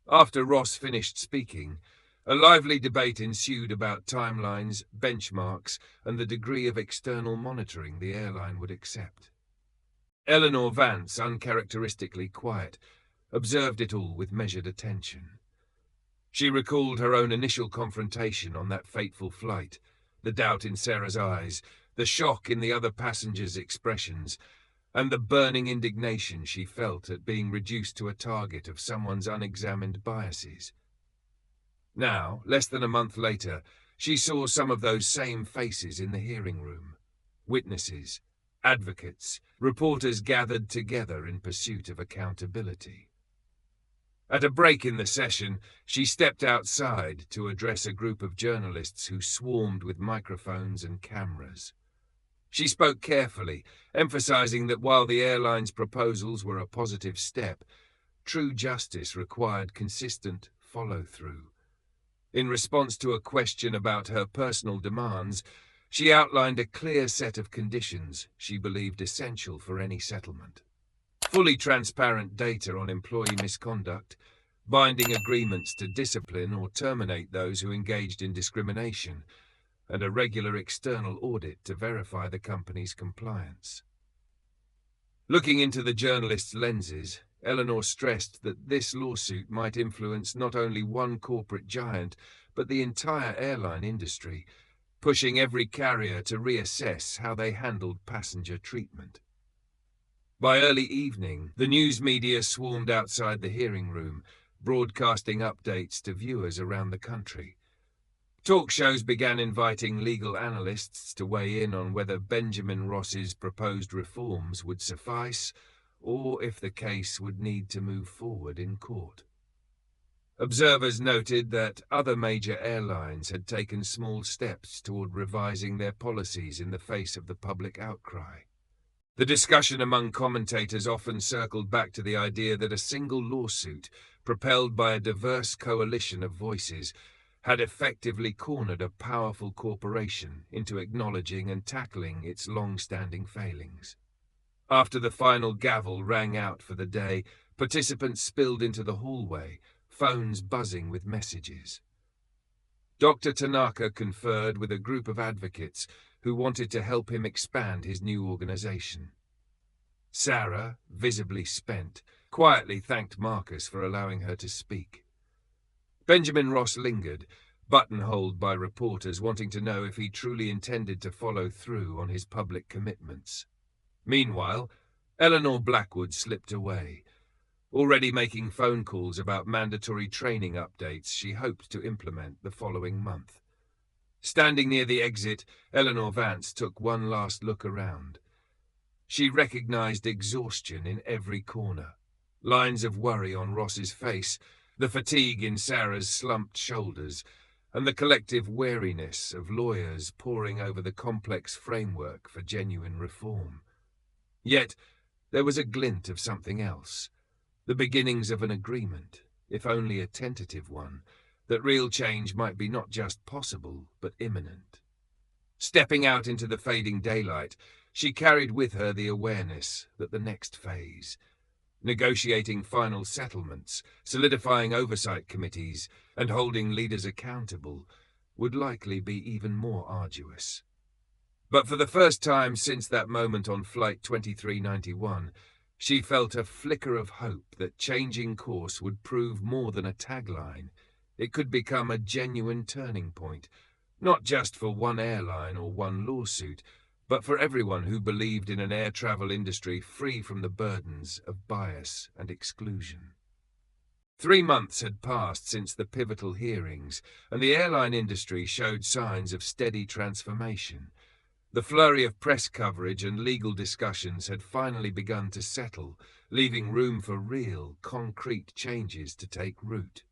After Ross finished speaking, a lively debate ensued about timelines, benchmarks, and the degree of external monitoring the airline would accept. Eleanor Vance, uncharacteristically quiet, observed it all with measured attention. She recalled her own initial confrontation on that fateful flight, the doubt in Sarah's eyes, the shock in the other passengers' expressions, and the burning indignation she felt at being reduced to a target of someone's unexamined biases. Now, less than a month later, she saw some of those same faces in the hearing room. Witnesses, advocates, reporters gathered together in pursuit of accountability. At a break in the session, she stepped outside to address a group of journalists who swarmed with microphones and cameras. She spoke carefully, emphasizing that while the airline's proposals were a positive step, true justice required consistent follow-through. In response to a question about her personal demands, she outlined a clear set of conditions she believed essential for any settlement. Fully transparent data on employee misconduct, binding agreements to discipline or terminate those who engaged in discrimination, and a regular external audit to verify the company's compliance. Looking into the journalist's lenses, Eleanor stressed that this lawsuit might influence not only one corporate giant, but the entire airline industry, pushing every carrier to reassess how they handled passenger treatment. By early evening, the news media swarmed outside the hearing room, broadcasting updates to viewers around the country. Talk shows began inviting legal analysts to weigh in on whether Benjamin Ross's proposed reforms would suffice, or if the case would need to move forward in court. Observers noted that other major airlines had taken small steps toward revising their policies in the face of the public outcry. The discussion among commentators often circled back to the idea that a single lawsuit, propelled by a diverse coalition of voices, had effectively cornered a powerful corporation into acknowledging and tackling its long-standing failings. After the final gavel rang out for the day, Participants spilled into the hallway, phones buzzing with messages. Dr. Tanaka conferred with a group of advocates who wanted to help him expand his new organization. Sarah, visibly spent, quietly thanked Marcus for allowing her to speak. Benjamin Ross lingered, buttonholed by reporters wanting to know if he truly intended to follow through on his public commitments. Meanwhile, Eleanor Blackwood slipped away, already making phone calls about mandatory training updates she hoped to implement the following month. Standing near the exit, Eleanor Vance took one last look around. She recognized exhaustion in every corner, lines of worry on Ross's face, the fatigue in Sarah's slumped shoulders, and the collective weariness of lawyers poring over the complex framework for genuine reform. Yet, there was a glint of something else, the beginnings of an agreement, if only a tentative one, that real change might be not just possible, but imminent. Stepping out into the fading daylight, she carried with her the awareness that the next phase, negotiating final settlements, solidifying oversight committees, and holding leaders accountable, would likely be even more arduous. But for the first time since that moment on Flight 2391, she felt a flicker of hope that changing course would prove more than a tagline. It could become a genuine turning point, not just for one airline or one lawsuit, but for everyone who believed in an air travel industry free from the burdens of bias and exclusion. 3 months had passed since the pivotal hearings, and the airline industry showed signs of steady transformation. The flurry of press coverage and legal discussions had finally begun to settle, leaving room for real, concrete changes to take root.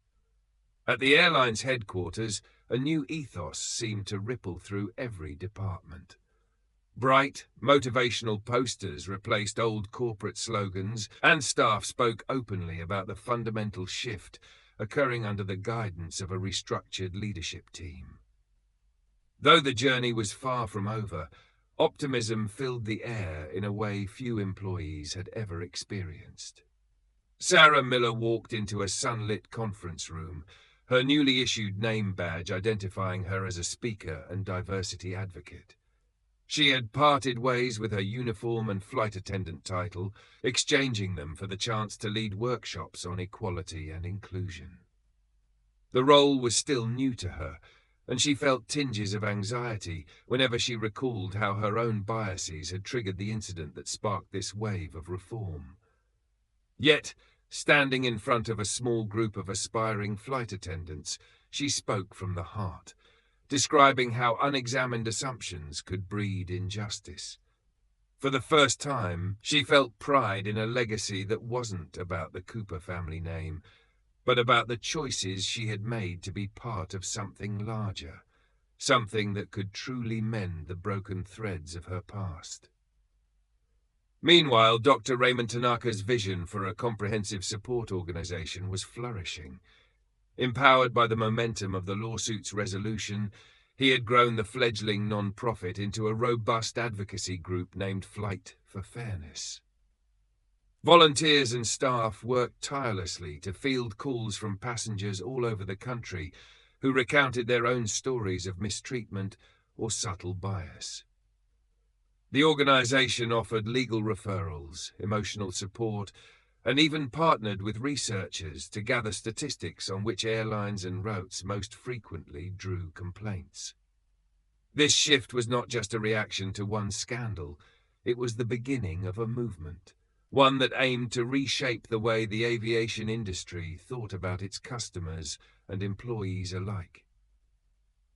At the airline's headquarters, a new ethos seemed to ripple through every department. Bright, motivational posters replaced old corporate slogans, and staff spoke openly about the fundamental shift occurring under the guidance of a restructured leadership team. Though the journey was far from over, optimism filled the air in a way few employees had ever experienced. Sarah Miller walked into a sunlit conference room, her newly issued name badge identifying her as a speaker and diversity advocate. She had parted ways with her uniform and flight attendant title, exchanging them for the chance to lead workshops on equality and inclusion. The role was still new to her, and she felt tinges of anxiety whenever she recalled how her own biases had triggered the incident that sparked this wave of reform. Yet, standing in front of a small group of aspiring flight attendants, she spoke from the heart, describing how unexamined assumptions could breed injustice. For the first time, she felt pride in a legacy that wasn't about the Cooper family name, but about the choices she had made to be part of something larger, something that could truly mend the broken threads of her past. Meanwhile, Dr. Raymond Tanaka's vision for a comprehensive support organization was flourishing. Empowered by the momentum of the lawsuit's resolution, he had grown the fledgling non-profit into a robust advocacy group named Flight for Fairness. Volunteers and staff worked tirelessly to field calls from passengers all over the country who recounted their own stories of mistreatment or subtle bias. The organization offered legal referrals, emotional support, and even partnered with researchers to gather statistics on which airlines and routes most frequently drew complaints. This shift was not just a reaction to one scandal, it was the beginning of a movement, one that aimed to reshape the way the aviation industry thought about its customers and employees alike.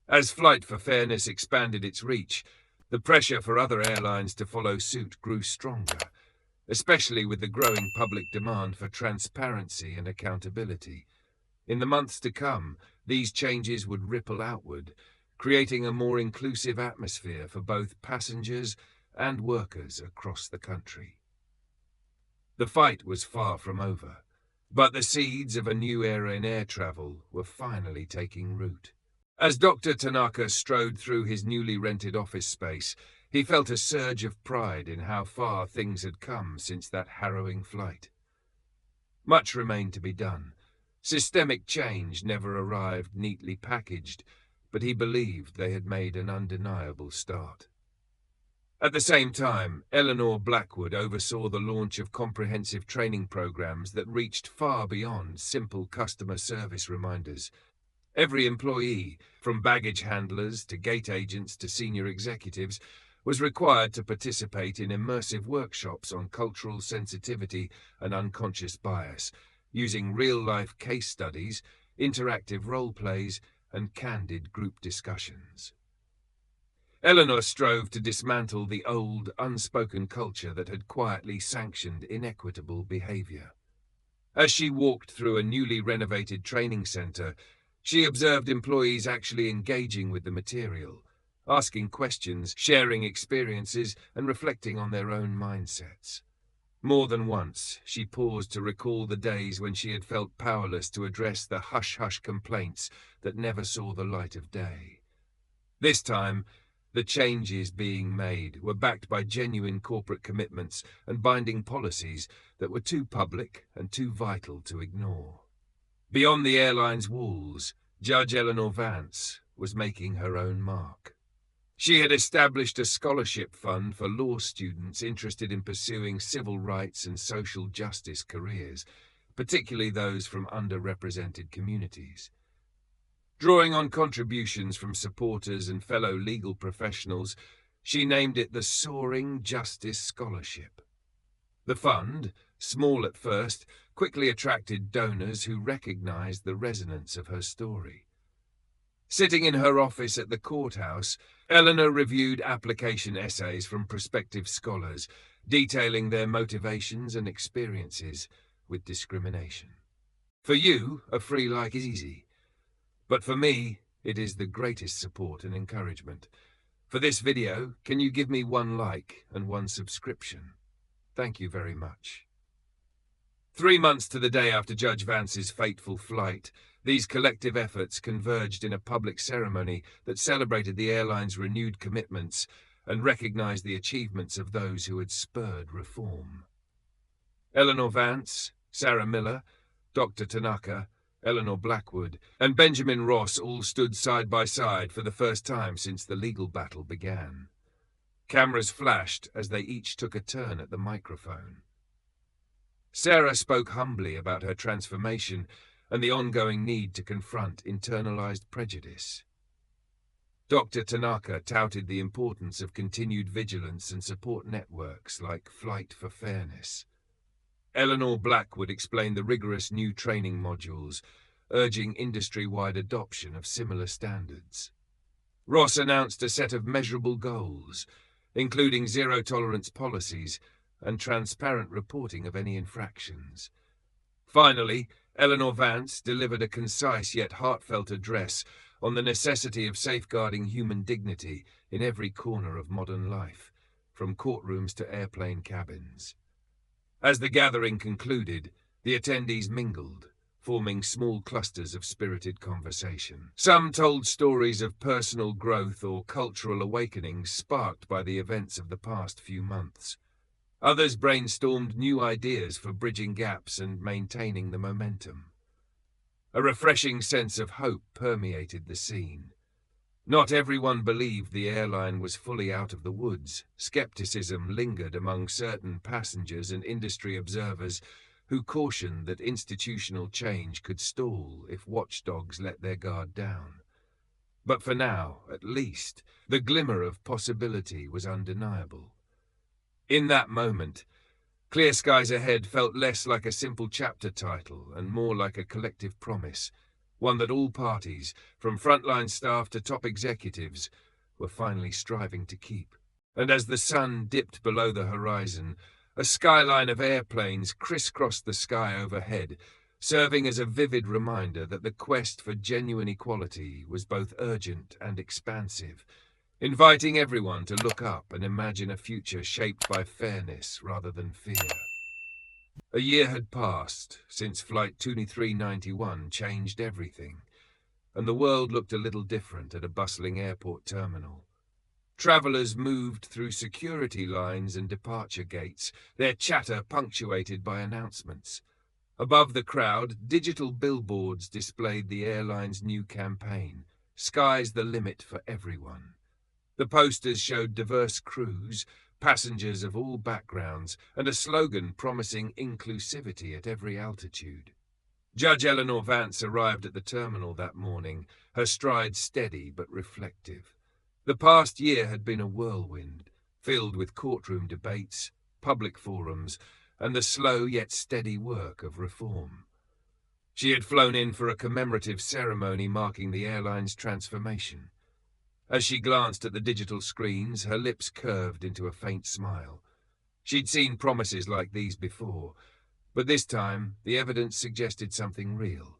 As Flight for Fairness expanded its reach, the pressure for other airlines to follow suit grew stronger, especially with the growing public demand for transparency and accountability. In the months to come, these changes would ripple outward, creating a more inclusive atmosphere for both passengers and workers across the country. The fight was far from over, but the seeds of a new era in air travel were finally taking root. As Dr. Tanaka strode through his newly rented office space, he felt a surge of pride in how far things had come since that harrowing flight. Much remained to be done. Systemic change never arrived neatly packaged, but he believed they had made an undeniable start. At the same time, Eleanor Blackwood oversaw the launch of comprehensive training programs that reached far beyond simple customer service reminders. Every employee, from baggage handlers to gate agents to senior executives, was required to participate in immersive workshops on cultural sensitivity and unconscious bias, using real-life case studies, interactive role plays, and candid group discussions. Eleanor strove to dismantle the old, unspoken culture that had quietly sanctioned inequitable behavior. As she walked through a newly renovated training center, she observed employees actually engaging with the material, asking questions, sharing experiences, and reflecting on their own mindsets. More than once, she paused to recall the days when she had felt powerless to address the hush-hush complaints that never saw the light of day. This time, the changes being made were backed by genuine corporate commitments and binding policies that were too public and too vital to ignore. Beyond the airline's walls, Judge Eleanor Vance was making her own mark. She had established a scholarship fund for law students interested in pursuing civil rights and social justice careers, particularly those from underrepresented communities. Drawing on contributions from supporters and fellow legal professionals, she named it the Soaring Justice Scholarship. The fund, small at first, quickly attracted donors who recognized the resonance of her story. Sitting in her office at the courthouse, Eleanor reviewed application essays from prospective scholars, detailing their motivations and experiences with discrimination. For you, a free like is easy. But for me, it is the greatest support and encouragement. For this video, can you give me 1 like and 1 subscription? Thank you very much. 3 months to the day after Judge Vance's fateful flight, these collective efforts converged in a public ceremony that celebrated the airline's renewed commitments and recognized the achievements of those who had spurred reform. Eleanor Vance, Sarah Miller, Dr. Tanaka, Eleanor Blackwood, and Benjamin Ross all stood side by side for the first time since the legal battle began. Cameras flashed as they each took a turn at the microphone. Sarah spoke humbly about her transformation and the ongoing need to confront internalized prejudice. Dr. Tanaka touted the importance of continued vigilance and support networks like Flight for Fairness. Eleanor Blackwood explained the rigorous new training modules, urging industry-wide adoption of similar standards. Ross announced a set of measurable goals, including zero-tolerance policies and transparent reporting of any infractions. Finally, Eleanor Vance delivered a concise yet heartfelt address on the necessity of safeguarding human dignity in every corner of modern life, from courtrooms to airplane cabins. As the gathering concluded, the attendees mingled, forming small clusters of spirited conversation. Some told stories of personal growth or cultural awakenings sparked by the events of the past few months. Others brainstormed new ideas for bridging gaps and maintaining the momentum. A refreshing sense of hope permeated the scene. Not everyone believed the airline was fully out of the woods. Skepticism lingered among certain passengers and industry observers who cautioned that institutional change could stall if watchdogs let their guard down. But for now, at least, the glimmer of possibility was undeniable. In that moment, Clear Skies Ahead felt less like a simple chapter title and more like a collective promise, one that all parties, from frontline staff to top executives, were finally striving to keep. And as the sun dipped below the horizon, a skyline of airplanes crisscrossed the sky overhead, serving as a vivid reminder that the quest for genuine equality was both urgent and expansive, inviting everyone to look up and imagine a future shaped by fairness rather than fear. A year had passed since Flight 2391 changed everything, and the world looked a little different at a bustling airport terminal. Travelers moved through security lines and departure gates, their chatter punctuated by announcements. Above the crowd, digital billboards displayed the airline's new campaign, "Sky's the limit for everyone." The posters showed diverse crews, passengers of all backgrounds, and a slogan promising inclusivity at every altitude. Judge Eleanor Vance arrived at the terminal that morning, her stride steady but reflective. The past year had been a whirlwind, filled with courtroom debates, public forums, and the slow yet steady work of reform. She had flown in for a commemorative ceremony marking the airline's transformation. As she glanced at the digital screens, her lips curved into a faint smile. She'd seen promises like these before, but this time the evidence suggested something real.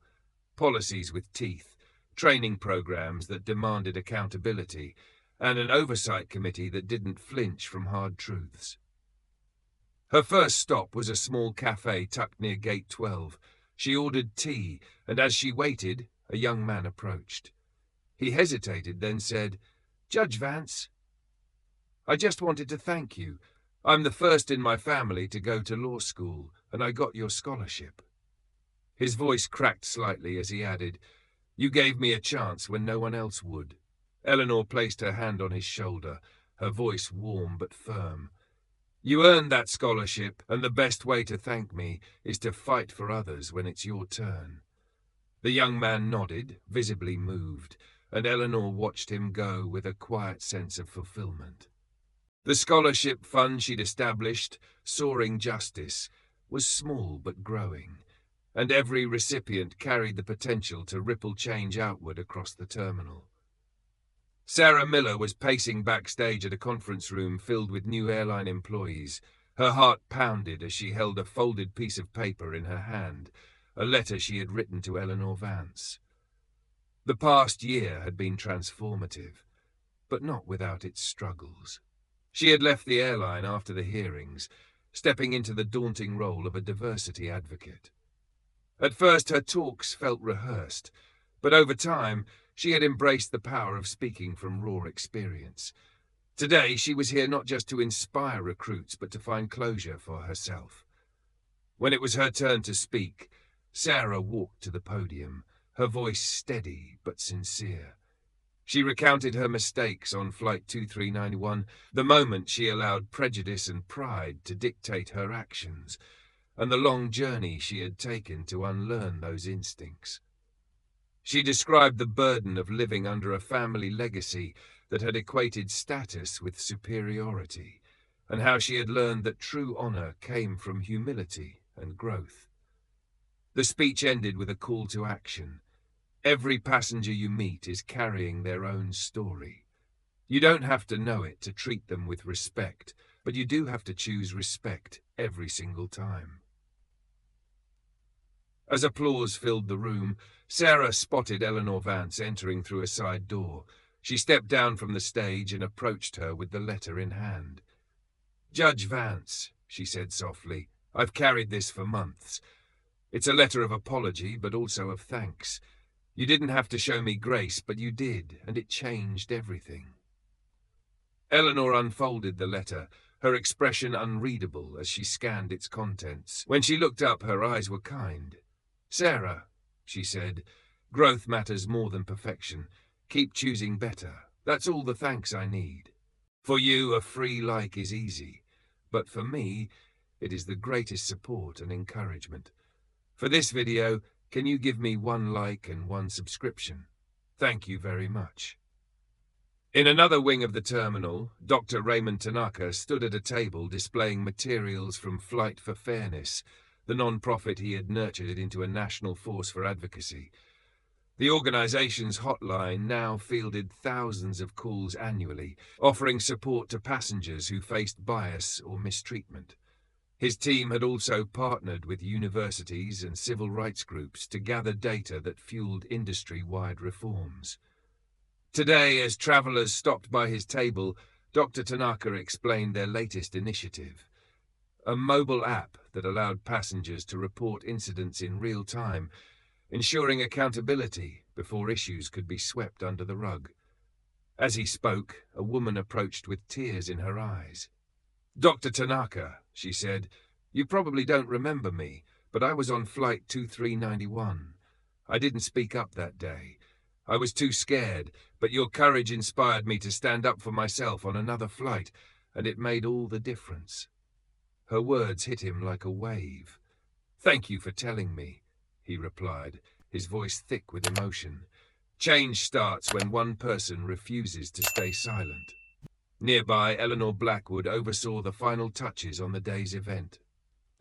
Policies with teeth, training programs that demanded accountability, and an oversight committee that didn't flinch from hard truths. Her first stop was a small cafe tucked near Gate 12. She ordered tea, and as she waited, a young man approached. He hesitated, then said, "Judge Vance, I just wanted to thank you. I'm the first in my family to go to law school, and I got your scholarship." His voice cracked slightly as he added, "You gave me a chance when no one else would." Eleanor placed her hand on his shoulder, her voice warm but firm. "You earned that scholarship, and the best way to thank me is to fight for others when it's your turn." The young man nodded, visibly moved, and Eleanor watched him go with a quiet sense of fulfillment. The scholarship fund she'd established, Soaring Justice, was small but growing, and every recipient carried the potential to ripple change outward across the terminal. Sarah Miller was pacing backstage at a conference room filled with new airline employees. Her heart pounded as she held a folded piece of paper in her hand, a letter she had written to Eleanor Vance. The past year had been transformative, but not without its struggles. She had left the airline after the hearings, stepping into the daunting role of a diversity advocate. At first her talks felt rehearsed, but over time she had embraced the power of speaking from raw experience. Today she was here not just to inspire recruits, but to find closure for herself. When it was her turn to speak, Sarah walked to the podium, her voice steady but sincere. She recounted her mistakes on Flight 2391, the moment she allowed prejudice and pride to dictate her actions, and the long journey she had taken to unlearn those instincts. She described the burden of living under a family legacy that had equated status with superiority, and how she had learned that true honor came from humility and growth. The speech ended with a call to action. Every passenger you meet is carrying their own story. You don't have to know it to treat them with respect, but you do have to choose respect every single time. As applause filled the room, Sarah spotted Eleanor Vance entering through a side door. She stepped down from the stage and approached her with the letter in hand. "Judge Vance," she said softly, "I've carried this for months. It's a letter of apology, but also of thanks. You didn't have to show me grace, but you did, and it changed everything." Eleanor unfolded the letter, her expression unreadable as she scanned its contents. When she looked up, her eyes were kind. "Sarah," she said, "growth matters more than perfection. Keep choosing better. That's all the thanks I need. For you, a free like is easy, but for me, it is the greatest support and encouragement. For this video, can you give me 1 like and 1 subscription? Thank you very much." In another wing of the terminal, Dr. Raymond Tanaka stood at a table displaying materials from Flight for Fairness, the non-profit he had nurtured into a national force for advocacy. The organization's hotline now fielded thousands of calls annually, offering support to passengers who faced bias or mistreatment. His team had also partnered with universities and civil rights groups to gather data that fueled industry-wide reforms. Today, as travelers stopped by his table, Dr. Tanaka explained their latest initiative, a mobile app that allowed passengers to report incidents in real time, ensuring accountability before issues could be swept under the rug. As he spoke, a woman approached with tears in her eyes. "Dr. Tanaka," she said, "you probably don't remember me, but I was on flight 2391. I didn't speak up that day. I was too scared, but your courage inspired me to stand up for myself on another flight, and it made all the difference." Her words hit him like a wave. "Thank you for telling me," he replied, his voice thick with emotion. "Change starts when one person refuses to stay silent." Nearby, Eleanor Blackwood oversaw the final touches on the day's event.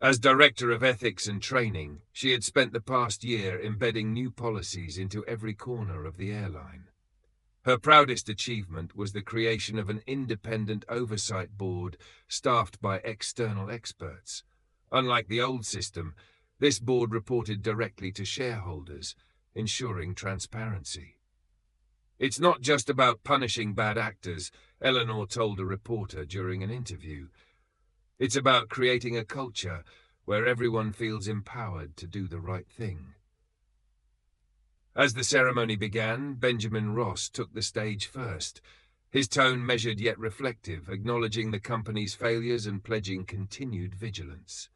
As Director of Ethics and Training, she had spent the past year embedding new policies into every corner of the airline. Her proudest achievement was the creation of an independent oversight board staffed by external experts. Unlike the old system, this board reported directly to shareholders, ensuring transparency. "It's not just about punishing bad actors," Eleanor told a reporter during an interview. "It's about creating a culture where everyone feels empowered to do the right thing." As the ceremony began, Benjamin Ross took the stage first, his tone measured yet reflective, acknowledging the company's failures and pledging continued vigilance.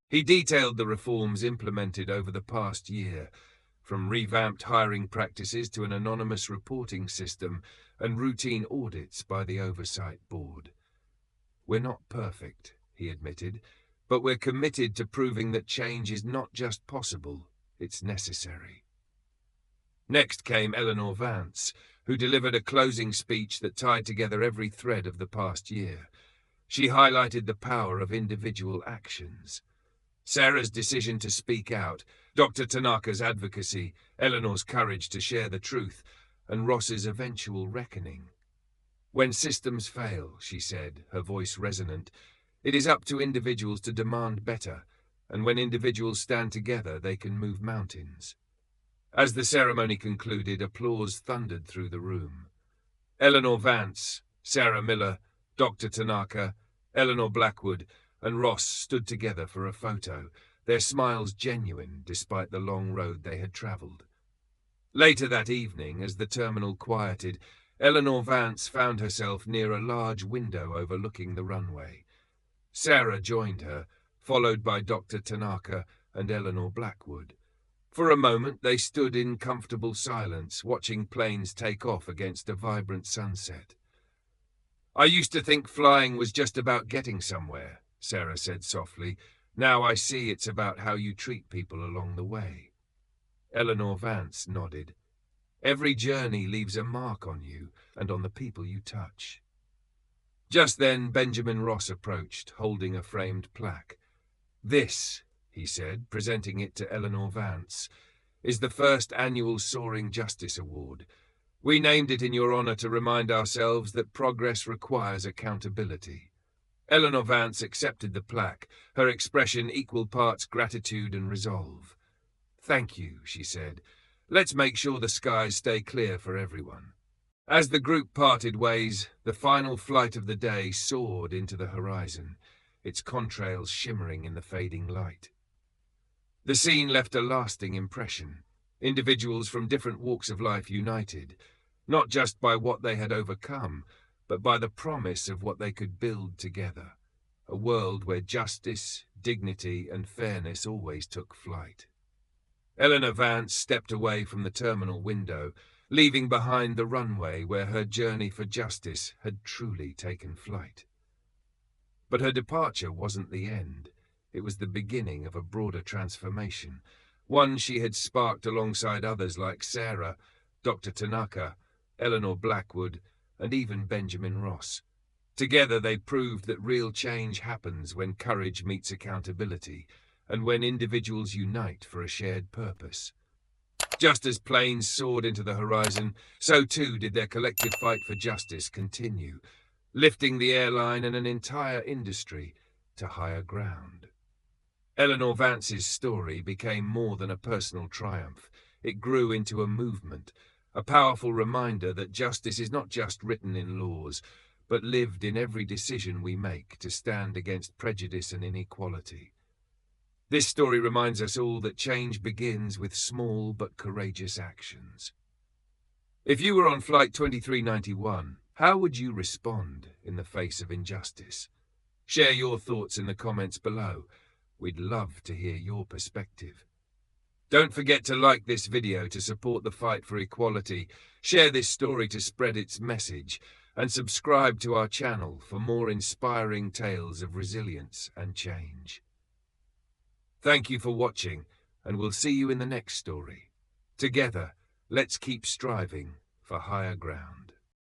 He detailed the reforms implemented over the past year, from revamped hiring practices to an anonymous reporting system and routine audits by the Oversight Board. "We're not perfect," he admitted, "but we're committed to proving that change is not just possible, it's necessary." Next came Eleanor Vance, who delivered a closing speech that tied together every thread of the past year. She highlighted the power of individual actions. Sarah's decision to speak out, Dr. Tanaka's advocacy, Eleanor's courage to share the truth, and Ross's eventual reckoning. "When systems fail," she said, her voice resonant, "it is up to individuals to demand better, and when individuals stand together, they can move mountains." As the ceremony concluded, applause thundered through the room. Eleanor Vance, Sarah Miller, Dr. Tanaka, Eleanor Blackwood, and Ross stood together for a photo, their smiles genuine despite the long road they had travelled. Later that evening, as the terminal quieted, Eleanor Vance found herself near a large window overlooking the runway. Sarah joined her, followed by Dr. Tanaka and Eleanor Blackwood. For a moment they stood in comfortable silence, watching planes take off against a vibrant sunset. "I used to think flying was just about getting somewhere," Sarah said softly. "Now I see it's about how you treat people along the way." Eleanor Vance nodded. "Every journey leaves a mark on you and on the people you touch." Just then Benjamin Ross approached, holding a framed plaque. "This," he said, presenting it to Eleanor Vance, "is the first annual Soaring Justice Award. We named it in your honor to remind ourselves that progress requires accountability." Eleanor Vance accepted the plaque, her expression equal parts gratitude and resolve. "Thank you," she said. "Let's make sure the skies stay clear for everyone." As the group parted ways, the final flight of the day soared into the horizon, its contrails shimmering in the fading light. The scene left a lasting impression. Individuals from different walks of life united, not just by what they had overcome, but by the promise of what they could build together. A world where justice, dignity, and fairness always took flight. Eleanor Vance stepped away from the terminal window, leaving behind the runway where her journey for justice had truly taken flight. But her departure wasn't the end. It was the beginning of a broader transformation, one she had sparked alongside others like Sarah, Dr. Tanaka, Eleanor Blackwood, and even Benjamin Ross. Together they proved that real change happens when courage meets accountability, and when individuals unite for a shared purpose. Just as planes soared into the horizon, so too did their collective fight for justice continue, lifting the airline and an entire industry to higher ground. Eleanor Vance's story became more than a personal triumph. It grew into a movement, a powerful reminder that justice is not just written in laws, but lived in every decision we make to stand against prejudice and inequality. This story reminds us all that change begins with small but courageous actions. If you were on Flight 2391, how would you respond in the face of injustice? Share your thoughts in the comments below. We'd love to hear your perspective. Don't forget to like this video to support the fight for equality, share this story to spread its message, and subscribe to our channel for more inspiring tales of resilience and change. Thank you for watching, and we'll see you in the next story. Together, let's keep striving for higher ground.